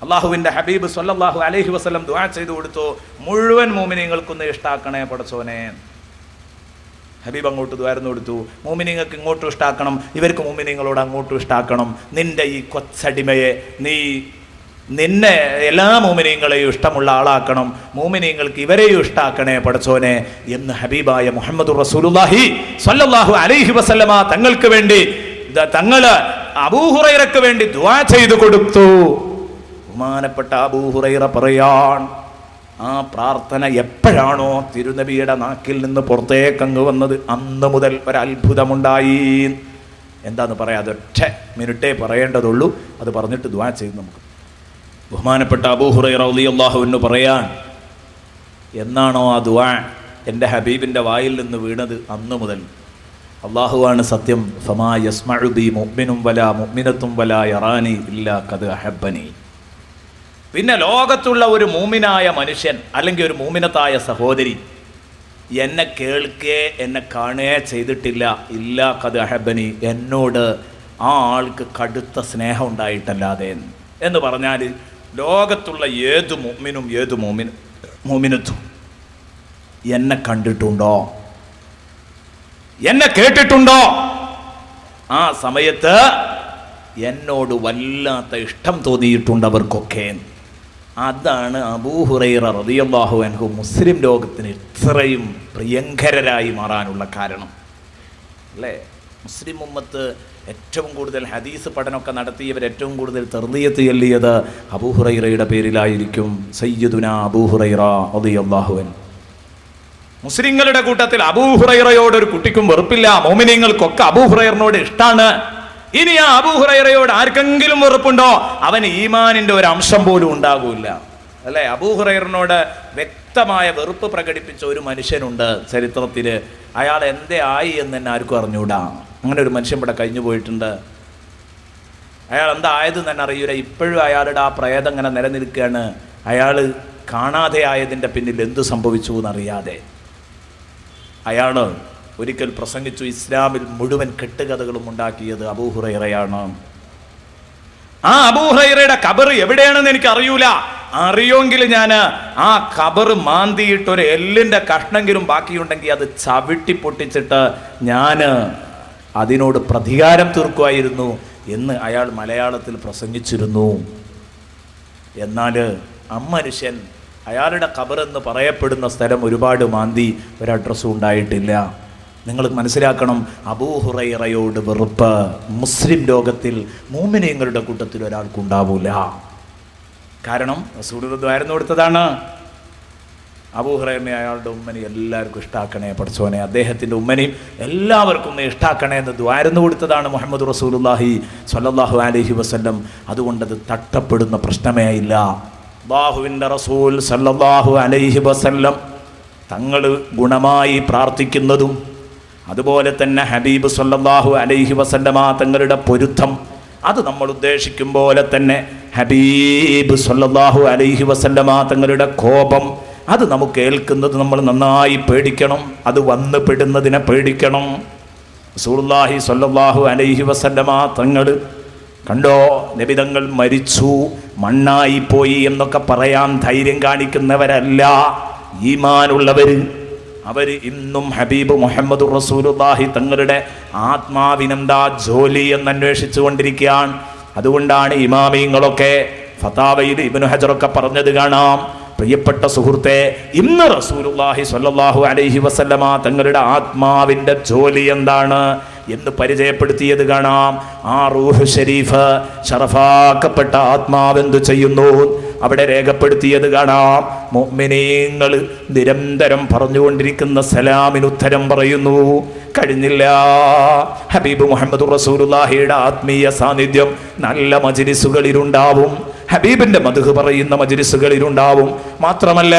S1: അള്ളാഹുവിൻ്റെ ഹബീബ് സ്വല്ലല്ലാഹു അലൈഹി വസല്ലം ദുആ ചെയ്തു കൊടുത്തു, മുഴുവൻ മോമിനിങ്ങൾക്കൊന്ന് ഇഷ്ടാക്കണേ പടച്ചോനെ. ഹബീബ് അങ്ങോട്ട് ദ്വാരന്നു കൊടുത്തു, മോമിനിങ്ങൾക്ക് ഇങ്ങോട്ടും ഇഷ്ടാക്കണം, ഇവർക്ക് മോമിനിങ്ങളോട് അങ്ങോട്ടും ഇഷ്ടാക്കണം. നിന്റെ ഈ കൊച്ചടിമയെ നിന്നെ എല്ലാ മോമിനിങ്ങളെയും ഇഷ്ടമുള്ള ആളാക്കണം, മോമിനിങ്ങൾക്ക് ഇവരെയും ഇഷ്ടാക്കണേ പടച്ചോനെ എന്ന് ഹബീബായ മുഹമ്മദുർ റസൂലുള്ളാഹി സ്വല്ലല്ലാഹു അലൈഹി വസല്ലമ തങ്ങൾക്ക് വേണ്ടി, തങ്ങള് അബൂ ഹുറൈറക്ക് വേണ്ടി ദുആ ചെയ്തു കൊടുത്തു. ബഹുമാനപ്പെട്ട അബൂ ഹുറൈറ പറയാൻ, ആ പ്രാർത്ഥന എപ്പോഴാണോ തിരുനബിയുടെ നാക്കിൽ നിന്ന് പുറത്തേക്കങ്ങ് വന്നത്, അന്ന് മുതൽ ഒരത്ഭുതമുണ്ടായി. എന്താന്ന് പറയാം, അതൊറ്റ മിനിറ്റേ പറയേണ്ടതുള്ളൂ. അത് പറഞ്ഞിട്ട് ദുആ ചെയ്ത് നമുക്ക്. ബഹുമാനപ്പെട്ട അബൂ ഹുറൈറ റളിയല്ലാഹു അൻഹു പറയാൻ, എന്നാണോ ആ ദുആ എൻ്റെ ഹബീബിൻ്റെ വായിൽ നിന്ന് വീണത്, അന്ന് മുതൽ അള്ളാഹുവാണ് സത്യം. ഫമാ യസ്മഉ ബി മുഅ്മിനും വലാ മുഅ്മിനത്തും വലാ യറാനി ഇല്ലാ ഖദ് അഹബ്ബനി. പിന്നെ ലോകത്തുള്ള ഒരു മൂമിനായ മനുഷ്യൻ അല്ലെങ്കിൽ ഒരു മൂമിനത്തായ സഹോദരി എന്നെ കേൾക്കേ എന്നെ കാണുകയെ ചെയ്തിട്ടില്ല, ഇല്ലാ ഖദ് അഹബ്ബനി, എന്നോട് ആ ആൾക്ക് കടുത്ത സ്നേഹം ഉണ്ടായിട്ടല്ലാതെ എന്ന് പറഞ്ഞാൽ ലോകത്തുള്ള ഏത് മുഅ്മിനും ഏത് മുഅ്മിനത്തും എന്നെ കണ്ടിട്ടുണ്ടോ, എന്നെ കേട്ടിട്ടുണ്ടോ, ആ സമയത്ത് എന്നോട് വല്ലാത്ത ഇഷ്ടം തോന്നിയിട്ടുണ്ട് അവർക്കൊക്കെ. അതാണ് അബൂ ഹുറൈറ റളിയല്ലാഹു അൻഹു മുസ്ലിം ലോകത്തിന് ഇത്രയും പ്രിയങ്കരരായി മാറാനുള്ള കാരണം അല്ലേ? മുസ്ലിം ഉമ്മത്ത് ഏറ്റവും കൂടുതൽ ഹദീസ് പഠനമൊക്കെ നടത്തിയവർ ഏറ്റവും കൂടുതൽ തർദിയത്ത് ചൊല്ലിയത് അബൂ ഹുറൈറയുടെ പേരിലായിരിക്കും. സയ്യിദുനാ അബൂ ഹുറൈറ റളിയല്ലാഹു അൻഹു. മുസ്ലിങ്ങളുടെ കൂട്ടത്തിൽ അബൂ ഹുറൈറയോട് ഒരു കുട്ടിക്കും വെറുപ്പില്ല, മോമിനീങ്ങൾക്കൊക്കെ അബൂ ഹുറൈറിനോട് ഇഷ്ടാണ്. ഇനി ആ അബൂ ഹുറൈറയോട് ആർക്കെങ്കിലും വെറുപ്പുണ്ടോ, അവന് ഈമാനിന്റെ ഒരു അംശം പോലും ഉണ്ടാകൂല അല്ലെ? അബൂ ഹുറൈറിനോട് വ്യക്തമായ വെറുപ്പ് പ്രകടിപ്പിച്ച ഒരു മനുഷ്യനുണ്ട് ചരിത്രത്തില്. അയാൾ എന്തേ ആയി എന്ന് തന്നെ ആർക്കും അറിഞ്ഞൂടാ. അങ്ങനെ ഒരു മനുഷ്യൻ ഇവിടെ കഴിഞ്ഞു പോയിട്ടുണ്ട്. അയാൾ എന്താ ആയത് തന്നെ അറിയൂല. ഇപ്പോഴും അയാളുടെ ആ പ്രേതം ഇങ്ങനെ നിലനിൽക്കുകയാണ്. അയാൾ കാണാതെ ആയതിൻ്റെ പിന്നിൽ എന്തു സംഭവിച്ചു എന്നറിയാതെ. അയാൾ ഒരിക്കൽ പ്രസംഗിച്ചു, ഇസ്ലാമിൽ മുഴുവൻ കെട്ടുകഥകളും ഉണ്ടാക്കിയത് അബൂ ഹുറൈറയാണ്. ആ അബൂ ഹുറൈറയുടെ ഖബർ എവിടെയാണെന്ന് എനിക്ക് അറിയൂല. അറിയുമെങ്കിൽ ഞാൻ ആ ഖബർ മാന്തിയിട്ട് ഒരു എല്ലിൻ്റെ കഷ്ണെങ്കിലും ബാക്കിയുണ്ടെങ്കിൽ അത് ചവിട്ടി പൊട്ടിച്ചിട്ട് ഞാൻ അതിനോട് പ്രതികാരം തീർക്കുമായിരുന്നു എന്ന് അയാൾ മലയാളത്തിൽ പ്രസംഗിച്ചിരുന്നു. എന്നാൽ അമ്മനുഷ്യൻ അയാളുടെ ഖബറെന്ന് പറയപ്പെടുന്ന സ്ഥലം ഒരുപാട് മാന്തി ഒരു അഡ്രസ്സും ഉണ്ടായിട്ടില്ല. നിങ്ങൾ മനസ്സിലാക്കണം, അബൂ ഹുറൈറയോട് വെറുപ്പ് മുസ്ലിം ലോകത്തിൽ മുഅ്മിനീങ്ങളുടെ കൂട്ടത്തിൽ ഒരാൾക്കുണ്ടാവൂല. കാരണം റസൂലുള്ളാഹി ദ്വാരം കൊടുത്തതാണ്. അബൂ ഹുറൈറയെ അയാളുടെ ഉമ്മനെ എല്ലാവർക്കും ഇഷ്ടാക്കണേ പഠിച്ചോനെ, അദ്ദേഹത്തിൻ്റെ ഉമ്മനെയും എല്ലാവർക്കും ഇഷ്ടാക്കണേ എന്ന് ദ്വാരന്ന് കൊടുത്തതാണ് മുഹമ്മദ് റസൂലുള്ളാഹി സ്വല്ലല്ലാഹു അലൈഹി വസല്ലം. അതുകൊണ്ടത് തട്ടപ്പെടുന്ന പ്രശ്നമേ ഇല്ല. അല്ലാഹുവിൻ്റെ റസൂൽ സ്വല്ലല്ലാഹു അലൈഹി വസല്ലം തങ്ങൾ ഗുണമായി പ്രാർത്ഥിക്കുന്നതും അതുപോലെ തന്നെ ഹബീബ് സ്വല്ലല്ലാഹു അലൈഹി വസല്ലമ തങ്ങളുടെ പൊരുത്തം അത് നമ്മൾ ഉദ്ദേശിക്കും പോലെ തന്നെ ഹബീബ് സ്വല്ലല്ലാഹു അലൈഹി വസല്ലമ തങ്ങളുടെ കോപം അത് നമുക്ക് ഏൽക്കുന്നത് നമ്മൾ നന്നായി പേടിക്കണം. അത് വന്ന് പെടുന്നതിനെ പേടിക്കണം. റസൂലുള്ളാഹി സ്വല്ലല്ലാഹു അലൈഹി വസല്ലമ തങ്ങൾ കണ്ടോ, നബിതങ്ങൾ മരിച്ചു മണ്ണായി പോയി എന്നൊക്കെ പറയാൻ ധൈര്യം കാണിക്കുന്നവരല്ല ഈമാനുള്ളവർ. അവർ ഇന്നും ഹബീബ് മുഹമ്മദ് റസൂലുള്ളാഹി തങ്ങളുടെ ആത്മാവിനെന്താ ജോലി എന്ന് അന്വേഷിച്ചു കൊണ്ടിരിക്കുകയാണ്. അതുകൊണ്ടാണ് ഇമാമിങ്ങളൊക്കെ ഫതാവയിൽ ഇബ്നു ഹജറൊക്കെ പറഞ്ഞത് കാണാം, പ്രിയപ്പെട്ട സുഹൃത്തെ, ഇന്ന് റസൂലുള്ളാഹി സ്വല്ലല്ലാഹു അലൈഹി വസല്ലമ തങ്ങളുടെ ആത്മാവിൻ്റെ ജോലി എന്താണ് എന്ന് പരിചയപ്പെടുത്തിയത് കാണാം. ആ റൂഹ് ഷരീഫ് ശറഫാക്കപ്പെട്ട ആത്മാവ് എന്തു ചെയ്യുന്നു അവിടെ രേഖപ്പെടുത്തിയത് കാണാം. മുഅ്മിനീങ്ങൾ നിരന്തരം പറഞ്ഞുകൊണ്ടിരിക്കുന്ന സലാമിന് ഉത്തരം പറയുന്നു. കഴിഞ്ഞില്ല, ഹബീബ് മുഹമ്മദ് റസൂലുള്ളാഹിയുടെ ആത്മീയ സാന്നിധ്യം നല്ല മജ്ലിസുകളിലുണ്ടാവും, ഹബീബിന്റെ മദ്ഹ് പറയുന്ന മജ്ലിസുകളിലുണ്ടാവും. മാത്രമല്ല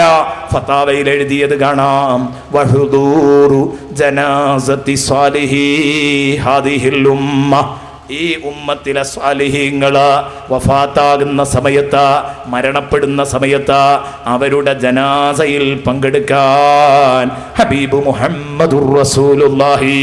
S1: ഫതാവയിൽ എഴുതിയത് കാണാം, വഹുദൂറു ജനാസത്തി സ്വാലിഹി ഹാദിഹിൽ ഉമ്മ, ഈ ഉമ്മത്തിലെ സ്വാലിഹീങ്ങള് വഫാത്താകുന്ന സമയത്ത്, മരണപ്പെടുന്ന സമയത്ത് അവരുടെ ജനാസയിൽ പങ്കെടുക്കാൻ ഹബീബ് മുഹമ്മദുർ റസൂലുള്ളാഹി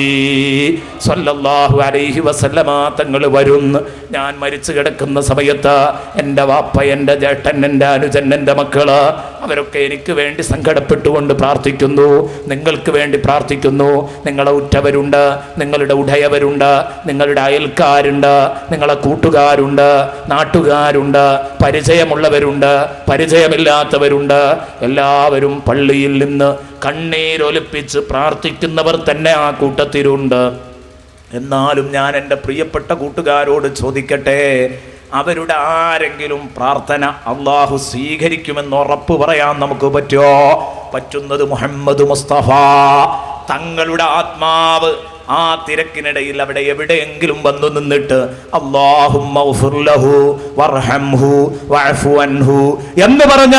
S1: സ്വല്ലല്ലാഹു അലൈഹി വസല്ലമ തങ്ങൾ വരുന്നു. ഞാൻ മരിച്ചു കിടക്കുന്ന സമയത്ത് എൻ്റെ വാപ്പ, എൻ്റെ ജേട്ടൻ, എൻ്റെ അനുജൻ, എൻ്റെ മക്കള് അവരൊക്കെ എനിക്ക് വേണ്ടി സങ്കടപ്പെട്ടുകൊണ്ട് പ്രാർത്ഥിക്കുന്നു, നിങ്ങൾക്ക് വേണ്ടി പ്രാർത്ഥിക്കുന്നു. നിങ്ങളെ ഉറ്റവരുണ്ട്, നിങ്ങളുടെ ഉടയവരുണ്ട്, നിങ്ങളുടെ അയൽക്കാരുണ്ട്, നിങ്ങളെ കൂട്ടുകാരുണ്ട്, നാട്ടുകാരുണ്ട്, പരിചയമുള്ളവരുണ്ട്, പരിചയമില്ലാത്തവരുണ്ട്. എല്ലാവരും പള്ളിയിൽ നിന്ന് കണ്ണീരൊലിപ്പിച്ച് പ്രാർത്ഥിക്കുന്നവർ തന്നെ ആ കൂട്ടത്തിലുണ്ട്. എന്നാലും ഞാൻ എൻ്റെ പ്രിയപ്പെട്ട കൂട്ടുകാരോട് ചോദിക്കട്ടെ, അവരുടെ ആരെങ്കിലും പ്രാർത്ഥന അള്ളാഹു സ്വീകരിക്കുമെന്ന് ഉറപ്പ് പറയാൻ നമുക്ക് പറ്റുമോ? പറ്റുന്നത് മുഹമ്മദ് മുസ്തഫ തങ്ങളുടെ ആത്മാവ് ആ തിരക്കിനിടയിൽ അവിടെ എവിടെയെങ്കിലും വന്നു നിന്നിട്ട് അല്ലാഹുമ്മ ഗ്ഫിർ ലഹു വർഹംഹു വഅഫു അൻഹു എന്ന് പറഞ്ഞ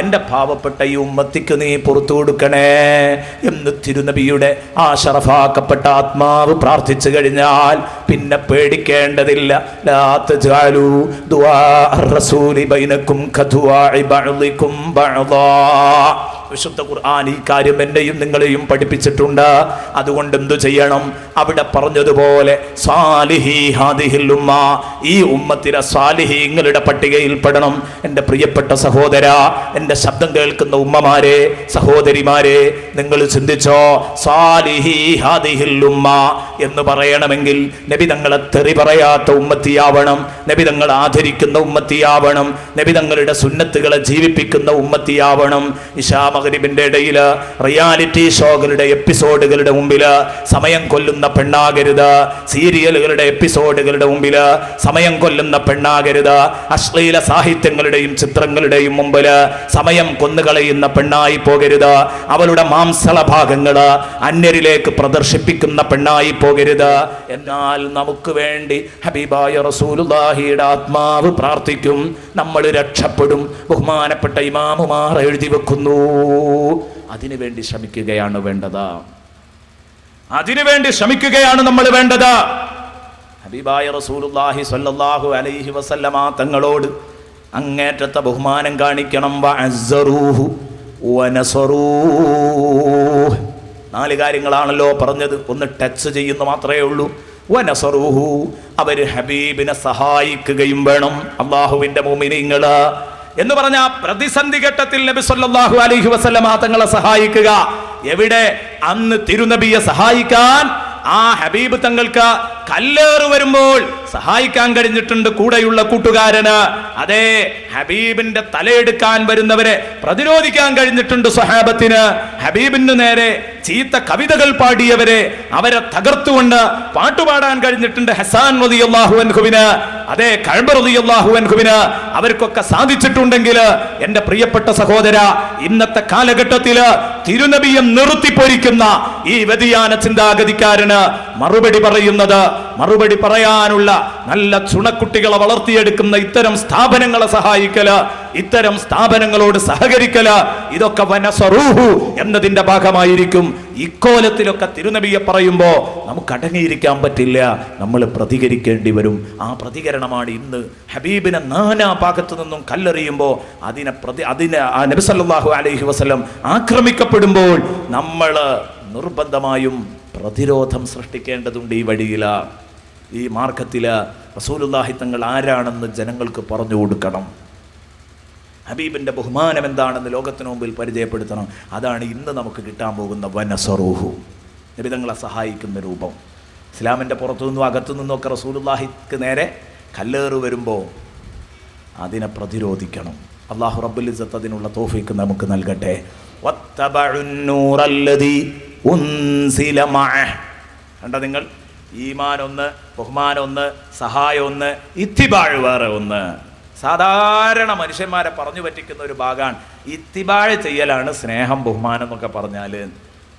S1: എൻ്റെ പാവപ്പെട്ട ഈ ഉമ്മത്തിക്ക് നീ പുറത്തു കൊടുക്കണേ എന്ന് തിരുനബിയുടെ ആ ശറഫാക്കപ്പെട്ട ആത്മാവ് പ്രാർത്ഥിച്ചു കഴിഞ്ഞാൽ പിന്നെ പേടിക്കേണ്ടതില്ല. ലാ തജഅലു ദുആ റസൂലി ബൈനക്കും കദുആഇ ബഅദികും ബഅദാ. വിശുദ്ധ ഖുർആൻ ഈ കാര്യം എന്നെയും നിങ്ങളെയും പഠിപ്പിച്ചിട്ടുണ്ട്. അതുകൊണ്ട് എന്തു ചെയ്യണം? അവിടെ പറഞ്ഞതുപോലെ സാലിഹി ഹാദിഹിൽ ഉമ്മ, ഈ ഉമ്മത്തിലെ സാലിഹീങ്ങളുടെ പട്ടികയിൽ പെടണം. എൻ്റെ പ്രിയപ്പെട്ട സഹോദര, എൻ്റെ ശബ്ദം കേൾക്കുന്ന ഉമ്മമാരെ, സഹോദരിമാരെ, നിങ്ങൾ ചിന്തിച്ചോ, സാലിഹി ഹാദിഹിൽ ഉമ്മ എന്ന് പറയണമെങ്കിൽ നബി തങ്ങളെ തെറി പറയാത്ത ഉമ്മത്തിയാവണം, നബി തങ്ങളെ ആദരിക്കുന്ന ഉമ്മത്തിയാവണം, നബി തങ്ങളുടെ സുന്നത്തുകളെ ജീവിപ്പിക്കുന്ന ഉമ്മത്തിയാവണം. ഇശാ മഗ്രിബിന്റെ ഇടയിൽ റിയാലിറ്റി ഷോകളുടെ എപ്പിസോഡുകളുടെ മുമ്പിൽ സമയം കൊല്ലുന്ന പെണ്ണാകരുത്, സീരിയലുകളുടെ എപ്പിസോഡുകളുടെ മുമ്പിൽ സമയം കൊല്ലുന്ന പെണ്ണാകരുത്, അശ്ലീല സാഹിത്യങ്ങളുടെയും ചിത്രങ്ങളുടെയും മുമ്പിൽ സമയം കൊന്നുകളയുന്ന പെണ്ണായി പോകരുത്, അവളുടെ മാംസള ഭാഗങ്ങൾ അന്യരിലേക്ക് പ്രദർശിപ്പിക്കുന്ന പെണ്ണായി പോകരുത്. എന്നാൽ നമുക്ക് വേണ്ടി ഹബീബായ റസൂലുള്ളാഹിയുടെ ആത്മാവ് പ്രാർത്ഥിക്കും, നമ്മൾ രക്ഷപ്പെടും. ബഹുമാനപ്പെട്ട ഇമാമുമാർ എഴുതി വെക്കുന്നു. അതിനുവേണ്ടി ശ്രമിക്കുകയാണ് വേണ്ടത്, അതിനുവേണ്ടി ശ്രമിക്കുകയാണ് നമ്മൾ വേണ്ടത്. ഹബീബായ റസൂലുള്ളാഹി സ്വല്ലല്ലാഹു അലൈഹി വസല്ലമ തങ്ങളോട് അങ്ങേറ്റത്തെ ബഹുമാനം കാണിക്കണം. വഅസ്സറൂഹു വനസറൂഹ്, 4 കാര്യങ്ങളാണല്ലോ പറഞ്ഞത്. ഒന്ന് ടച്ച് ചെയ്യുന്ന മാത്രമേ ഉള്ളൂ. വനസറൂഹു, അവർ ഹബീബിനെ സഹായിക്കുകയും വേണം. അല്ലാഹുവിൻ്റെ മുഅ്മിനീങ്ങള് എന്ന് പറഞ്ഞ പ്രതിസന്ധി ഘട്ടത്തിൽ നബി സല്ലല്ലാഹു അലൈഹി വസല്ലമ തങ്ങളെ സഹായിക്കുക. എവിടെ? അന്ന് തിരുനബിയെ സഹായിക്കാൻ ആ ഹബീബ് തങ്ങൾക്ക് കല്ലേറ് വരുമ്പോൾ സഹായിക്കാൻ കഴിഞ്ഞിട്ടുണ്ട് കൂടെയുള്ള കൂട്ടുകാരന്. അതേ ഹബീബിന്റെ തലയെടുക്കാൻ വരുന്നവരെ പ്രതിരോധിക്കാൻ കഴിഞ്ഞിട്ടുണ്ട് സ്വഹാബത്തിന്. ഹബീബിന് നേരെ ചീത്ത കവിതകൾ പാടിയവരെ അവരെ തകർത്തുകൊണ്ട് പാട്ടുപാടാൻ കഴിഞ്ഞിട്ടുണ്ട് ഹസാൻ റളിയല്ലാഹു അൻഹുവിന്. അതേ കഅബ റളിയല്ലാഹു അൻഹുവിന്. അവർക്കൊക്കെ സാധിച്ചിട്ടുണ്ടെങ്കിൽ എന്റെ പ്രിയപ്പെട്ട സഹോദര, ഇന്നത്തെ കാലഘട്ടത്തില് തിരുനബിയെ നിർത്തിപ്പൊരിക്കുന്ന ഈ വ്യതിയാന ചിന്താഗതിക്കാരന് മറുപടി പറയാനുള്ള നല്ല ചുണക്കുട്ടികളെ വളർത്തിയെടുക്കുന്ന ഇത്തരം സ്ഥാപനങ്ങളെ സഹായിക്കല്, ഇത്തരം സ്ഥാപനങ്ങളോട് സഹകരിക്കല്, ഇതൊക്കെ വനസറൂഹു എന്നതിന്റെ ഭാഗമായിരിക്കും. ഇക്കോലത്തിലൊക്കെ തിരുനബിയെ പറയുമ്പോ നമുക്ക് അടങ്ങിയിരിക്കാൻ പറ്റില്ല, നമ്മൾ പ്രതികരിക്കേണ്ടി വരും. ആ പ്രതികരണമാണ് ഇന്ന് ഹബീബിനെ നാനാ ഭാഗത്തു നിന്നും കല്ലെറിയുമ്പോൾ അതിനെ ആ നബി സല്ലല്ലാഹു അലൈഹി വസല്ലം ആക്രമിക്കപ്പെടുമ്പോൾ നമ്മൾ നിർബന്ധമായും പ്രതിരോധം സൃഷ്ടിക്കേണ്ടതുണ്ട്. ഈ വഴിയില, ഈ മാർഗത്തില് റസൂലുള്ളാഹി തങ്ങൾ ആരാണെന്ന് ജനങ്ങൾക്ക് പറഞ്ഞു കൊടുക്കണം. ഹബീബിന്റെ ബഹുമാനം എന്താണെന്ന് ലോകത്തിന് മുമ്പിൽ പരിചയപ്പെടുത്തണം. അതാണ് ഇന്ന് നമുക്ക് കിട്ടാൻ പോകുന്ന വനസറൂഹു, നബി തങ്ങളെ സഹായിക്കുന്ന രൂപം. ഇസ്ലാമിൻ്റെ പുറത്തുനിന്നും അകത്തു നിന്നൊക്കെ റസൂലുള്ളാഹിക്ക് നേരെ കല്ലേറ് വരുമ്പോൾ അതിനെ പ്രതിരോധിക്കണം. അല്ലാഹു റബ്ബുൽ ഇസ്സത്ത് അതിനുള്ള തൗഫീഖ് നമുക്ക് നൽകട്ടെ. കണ്ട നിങ്ങൾ, ഈമാൻ ഒന്ന്, ബഹുമാനം ഒന്ന്, സഹായം ഒന്ന്, ഇത്തിബാഴ് വേറെ ഒന്ന്. സാധാരണ മനുഷ്യന്മാരെ പറഞ്ഞു പറ്റിക്കുന്ന ഒരു ഭാഗമാണ് ഇത്തിബാഴ് ചെയ്യലാണ് സ്നേഹം ബഹുമാനം എന്നൊക്കെ പറഞ്ഞാൽ.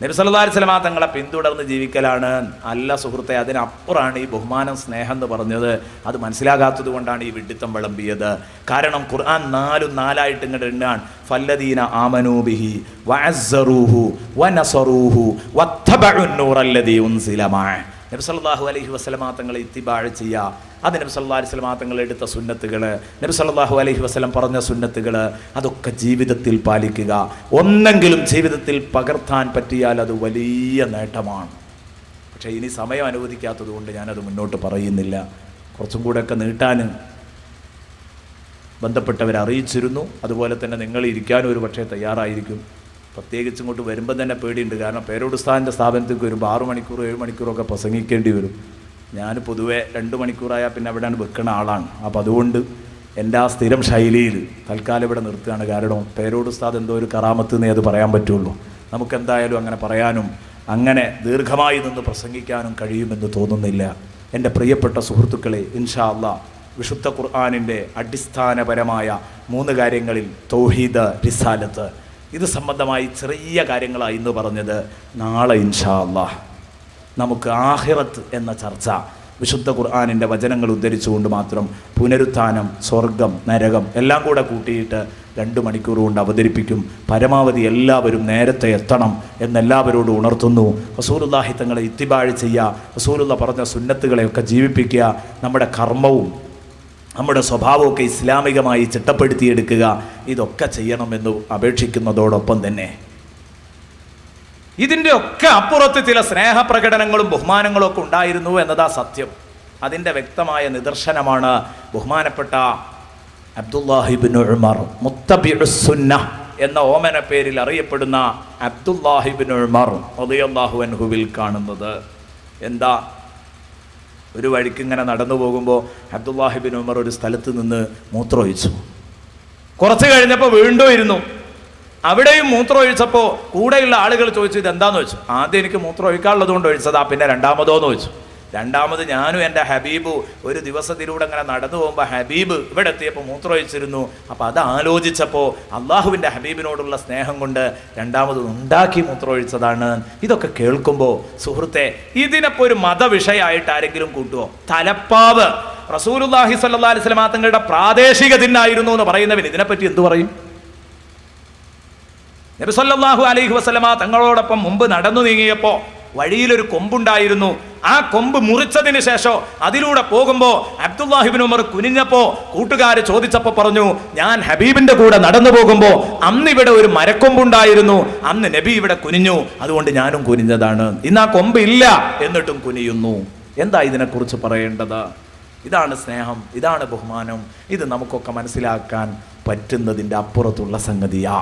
S1: നബി സല്ലല്ലാഹു അലൈഹി വസല്ലം തങ്ങളെ പിന്തുടർന്ന് ജീവിക്കലാണ്. അല്ല സുഹൃത്തെ, അതിനപ്പുറമാണ് ഈ ബഹുമാനം സ്നേഹം എന്ന് പറഞ്ഞത്. അത് മനസ്സിലാകാത്തത് കൊണ്ടാണ് ഈ വിഡ്ഢിത്തം വിളമ്പിയത്. കാരണം ഖുർആൻ 4 ഇങ്ങോട്ട് എണ്ണാൻ. ഫല്ലദീന ആമനൂ ബിഹി വഅസ്സറൂഹു വനസറൂഹു വത്തബഉൻ നൂറല്ലദീ ഉൻസില മഅഹ്. നബി സല്ലല്ലാഹു അലൈഹി വസല്ലം തങ്ങളെ ഇത്തിബാഴ് ചെയ്യുക, അത് നബി സല്ലല്ലാഹു അലൈഹി വസല്ലം തങ്ങൾ എടുത്ത സുന്നത്തുകൾ, നബി സല്ലല്ലാഹു അലൈഹി വസല്ലം പറഞ്ഞ സുന്നത്തുകൾ, അതൊക്കെ ജീവിതത്തിൽ പാലിക്കുക. ഒന്നെങ്കിലും ജീവിതത്തിൽ പകർത്താൻ പറ്റിയാൽ അത് വലിയ നേട്ടമാണ്. പക്ഷേ ഇനി സമയം അനുവദിക്കാത്തത് കൊണ്ട് ഞാനത് മുന്നോട്ട് പറയുന്നില്ല. കുറച്ചും കൂടെയൊക്കെ നീട്ടാൻ ബന്ധപ്പെട്ടവരെ അറിയിച്ചിരുന്നു. അതുപോലെ തന്നെ നിങ്ങൾ ഇരിക്കാനും ഒരു പക്ഷേ തയ്യാറായിരിക്കും. പ്രത്യേകിച്ച് ഇങ്ങോട്ട് വരുമ്പോൾ തന്നെ പേടിയുണ്ട്. കാരണം പേരോടുസ്ഥാൻ്റെ സ്ഥാപനത്തേക്ക് വരുമ്പോൾ 6 മണിക്കൂർ 7 മണിക്കൂറൊക്കെ പ്രസംഗിക്കേണ്ടി വരും. ഞാൻ പൊതുവെ 2 മണിക്കൂറായാൽ പിന്നെ അവിടെയാണ് വെക്കുന്ന ആളാണ്. അപ്പോൾ അതുകൊണ്ട് എൻ്റെ ആ സ്ഥിരം ശൈലിയിൽ തൽക്കാലം ഇവിടെ നിർത്തുകയാണ്. കാരണം പേരോടുസ്ഥാദ് എന്തോ ഒരു കറാമത്ത് എന്നേ അത് പറയാൻ പറ്റുള്ളൂ. നമുക്കെന്തായാലും അങ്ങനെ പറയാനും അങ്ങനെ ദീർഘമായി നിന്ന് പ്രസംഗിക്കാനും കഴിയുമെന്ന് തോന്നുന്നില്ല. എൻ്റെ പ്രിയപ്പെട്ട സുഹൃത്തുക്കളെ, ഇൻഷാ അല്ലാഹ് വിശുദ്ധ ഖുർആനിൻ്റെ അടിസ്ഥാനപരമായ 3 കാര്യങ്ങളിൽ തൗഹീദ്, റിസാലത്ത്, ഇത് സംബന്ധമായി ചെറിയ കാര്യങ്ങളാണ് ഇന്ന് പറഞ്ഞത്. നാളെ ഇൻഷാ അല്ലാഹ് നമുക്ക് ആഖിറത്ത് എന്ന ചർച്ച വിശുദ്ധ ഖുർആനിൻ്റെ വചനങ്ങൾ ഉദ്ധരിച്ചുകൊണ്ട് മാത്രം പുനരുത്ഥാനം, സ്വർഗം, നരകം എല്ലാം കൂടെ കൂട്ടിയിട്ട് 2 മണിക്കൂർ കൊണ്ട് അവതരിപ്പിക്കും. പരമാവധി എല്ലാവരും നേരത്തെ എത്തണം എന്നെല്ലാവരോടും ഉണർത്തുന്നു. റസൂലുള്ളാഹി തങ്ങളെ ഇത്തിബാഴ് ചെയ്യുക, റസൂലുള്ള പറഞ്ഞ സുന്നത്തുകളെയൊക്കെ ജീവിപ്പിക്കുക, നമ്മുടെ കർമ്മവും നമ്മുടെ സ്വഭാവമൊക്കെ ഇസ്ലാമികമായി ചിട്ടപ്പെടുത്തിയെടുക്കുക, ഇതൊക്കെ ചെയ്യണമെന്ന് അപേക്ഷിക്കുന്നതോടൊപ്പം തന്നെ ഇതിൻ്റെ ഒക്കെ അപ്പുറത്ത് ചില സ്നേഹപ്രകടനങ്ങളും ബഹുമാനങ്ങളും ഒക്കെ ഉണ്ടായിരുന്നു എന്നതാ സത്യം. അതിൻ്റെ വ്യക്തമായ നിദർശനമാണ് ബഹുമാനപ്പെട്ട അബ്ദുല്ലാഹി ഇബ്നു ഉമർ, മുത്തബിഉസ് സുന്നഹ് എന്ന ഓമന പേരിൽ അറിയപ്പെടുന്ന അബ്ദുല്ലാഹി ഇബ്നു ഉമർ റളിയല്ലാഹു അൻഹുവിൽ കാണുന്നത്. എന്താ, ഒരു വഴിക്ക് ഇങ്ങനെ നടന്നു പോകുമ്പോൾ അബ്ദുല്ലാഹി ഇബ്നു ഉമർ ഒരു സ്ഥലത്ത് നിന്ന് മൂത്രമൊഴിച്ചു. കുറച്ച് കഴിഞ്ഞപ്പോൾ വീണ്ടും ഇരുന്നു. അവിടെയും മൂത്രമൊഴിച്ചപ്പോൾ കൂടെയുള്ള ആളുകൾ ചോദിച്ചു, ഇതെന്താന്ന് വെച്ചു. ആദ്യം എനിക്ക് മൂത്രമൊഴിക്കാനുള്ളത് കൊണ്ട് ഒഴിച്ചതാ, പിന്നെ രണ്ടാമതോന്ന് വെച്ചു. രണ്ടാമത് ഞാനും എൻ്റെ ഹബീബ് ഒരു ദിവസത്തിലൂടെ അങ്ങനെ നടന്നു പോകുമ്പോൾ ഹബീബ് ഇവിടെ എത്തിയപ്പോൾ മൂത്രമൊഴിച്ചിരുന്നു. അപ്പോൾ അത് ആലോചിച്ചപ്പോൾ അള്ളാഹുവിൻ്റെ ഹബീബിനോടുള്ള സ്നേഹം കൊണ്ട് രണ്ടാമത് ഉണ്ടാക്കി മൂത്രമൊഴിച്ചതാണ്. ഇതൊക്കെ കേൾക്കുമ്പോൾ സുഹൃത്തെ, ഇതിനപ്പോൾ ഒരു മതവിഷയമായിട്ട് ആരെങ്കിലും കൂട്ടുമോ? തലപ്പാവ് റസൂലുള്ളാഹി സ്വല്ലല്ലാഹു അലൈഹി വസല്ലം തങ്ങളുടെ പ്രാദേശിക ദിനായിരുന്നു എന്ന് പറയുന്നവൻ ഇതിനെപ്പറ്റി എന്തു പറയും? നബി സല്ലല്ലാഹു അലൈഹി വസല്ലമ തങ്ങളോടൊപ്പം മുമ്പ് നടന്നു നീങ്ങിയപ്പോൾ വഴിയിലൊരു കൊമ്പുണ്ടായിരുന്നു. ആ കൊമ്പ് മുറിച്ചതിന് ശേഷം അതിലൂടെ പോകുമ്പോൾ അബ്ദുല്ലാഹി ഇബ്നു ഉമർ കുനിഞ്ഞപ്പോൾ കൂട്ടുകാർ ചോദിച്ചപ്പോൾ പറഞ്ഞു, ഞാൻ ഹബീബിന്റെ കൂടെ നടന്നു പോകുമ്പോൾ അന്ന് ഇവിടെ ഒരു മരക്കൊമ്പുണ്ടായിരുന്നു, അന്ന് നബി ഇവിടെ കുനിഞ്ഞു, അതുകൊണ്ട് ഞാനും കുനിഞ്ഞതാണ്. ഇന്ന് ആ കൊമ്പ് ഇല്ല, എന്നിട്ടും കുനിയുന്നു. എന്താ ഇതിനെക്കുറിച്ച് പറയേണ്ടത്? ഇതാണ് സ്നേഹം, ഇതാണ് ബഹുമാനം. ഇത് നമുക്കൊക്കെ മനസ്സിലാക്കാൻ പറ്റുന്നതിൻ്റെ അപ്പുറത്തുള്ള സംഗതിയാ.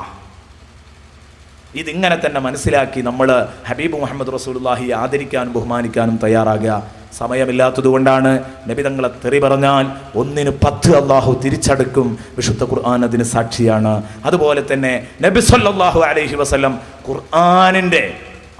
S1: ഇതിങ്ങനെ തന്നെ മനസ്സിലാക്കി നമ്മൾ ഹബീബ് മുഹമ്മദ് റസൂലുള്ളാഹി ആദരിക്കാനും ബഹുമാനിക്കാനും തയ്യാറാകുക. സമയമില്ലാത്തത് കൊണ്ടാണ് നബി തങ്ങളെ തെറി പറഞ്ഞാൽ 1ന് 10 അള്ളാഹു തിരിച്ചടക്കും. വിശുദ്ധ ഖുർആൻ അതിന് സാക്ഷിയാണ്. അതുപോലെ തന്നെ നബി സല്ലല്ലാഹു അലൈഹി വസല്ലം ഖുർആനിൻ്റെ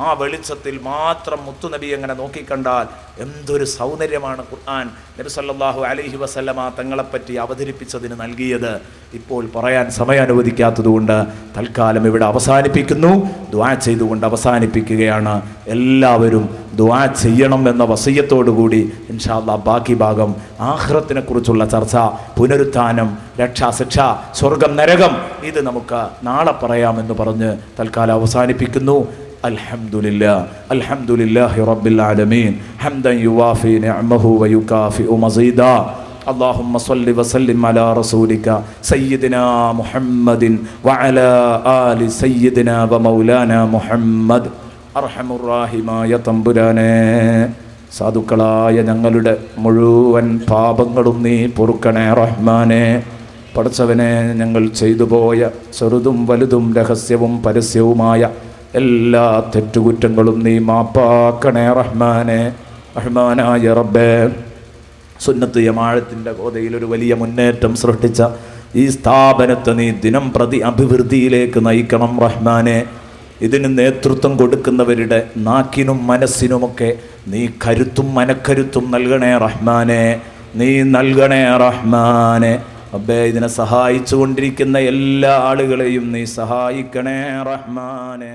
S1: ആ വെളിച്ചത്തിൽ മാത്രം മുത്തുനബി എങ്ങനെ നോക്കിക്കണ്ടാൽ എന്തൊരു സൗന്ദര്യമാണ് ഖുർആൻ നബി സല്ലല്ലാഹു അലൈഹി വസല്ലമ തങ്ങളെപ്പറ്റി അവതരിപ്പിച്ചതിന് നൽകിയത്. ഇപ്പോൾ പറയാൻ സമയം അനുവദിക്കാത്തതുകൊണ്ട് തൽക്കാലം ഇവിടെ അവസാനിപ്പിക്കുന്നു. ദുആ ചെയ്തുകൊണ്ട് അവസാനിപ്പിക്കുകയാണ്. എല്ലാവരും ദുആ ചെയ്യണം എന്ന വസിയ്യത്തോടുകൂടി ഇൻഷാ അല്ലാഹ് ബാക്കി ഭാഗം ആഖിറത്തിനെ കുറിച്ചുള്ള ചർച്ച, പുനരുത്ഥാനം, രക്ഷ, ശിക്ഷ, സ്വർഗം, നരകം ഇത് നമുക്ക് നാളെ പറയാമെന്ന് പറഞ്ഞ് തൽക്കാലം അവസാനിപ്പിക്കുന്നു. അൽഹംദുലില്ലാഹി റബ്ബിൽ ആലമീൻ ഹംദൻ യുവാഫി നിഅമഹു വയുകാഫിഉ മസീദാ. اللهم صل وسلم على رسولك سيدنا محمد وعلى آل سيدنا ومولانا محمد. അർഹമുറാഹിമായ തമ്പുരാനെ, സാധുക്കളായ ഞങ്ങളുടെ മുഴുവൻ പാപങ്ങളും നീ പൊറുക്കണേ റഹ്മാനെ. പടച്ചവനെ, ഞങ്ങൾ ചെയ്തു പോയ ചെറുതും വലുതും രഹസ്യവും പരസ്യവുമായ എല്ലാ തെറ്റുകുറ്റങ്ങളും നീ മാപ്പാക്കണേ റഹ്മാനെ. റഹ്മാനായ റബ്ബേ, സുന്നത്ത് ജമാഅത്തിൻ്റെ ഗോതയിൽ ഒരു വലിയ മുന്നേറ്റം സൃഷ്ടിച്ച ഈ സ്ഥാപനത്തെ നീ ദിനം പ്രതി അഭിവൃദ്ധിയിലേക്ക് നയിക്കണം റഹ്മാനെ. ഇതിന് നേതൃത്വം കൊടുക്കുന്നവരുടെ നാക്കിനും മനസ്സിനുമൊക്കെ നീ കരുത്തും മനക്കരുത്തും നൽകണേ റഹ്മാനെ. നീ നൽകണേ റഹ്മാനെ. റബ്ബേ, ഇതിനെ സഹായിച്ചു കൊണ്ടിരിക്കുന്ന എല്ലാ ആളുകളെയും നീ സഹായിക്കണേ റഹ്മാനെ.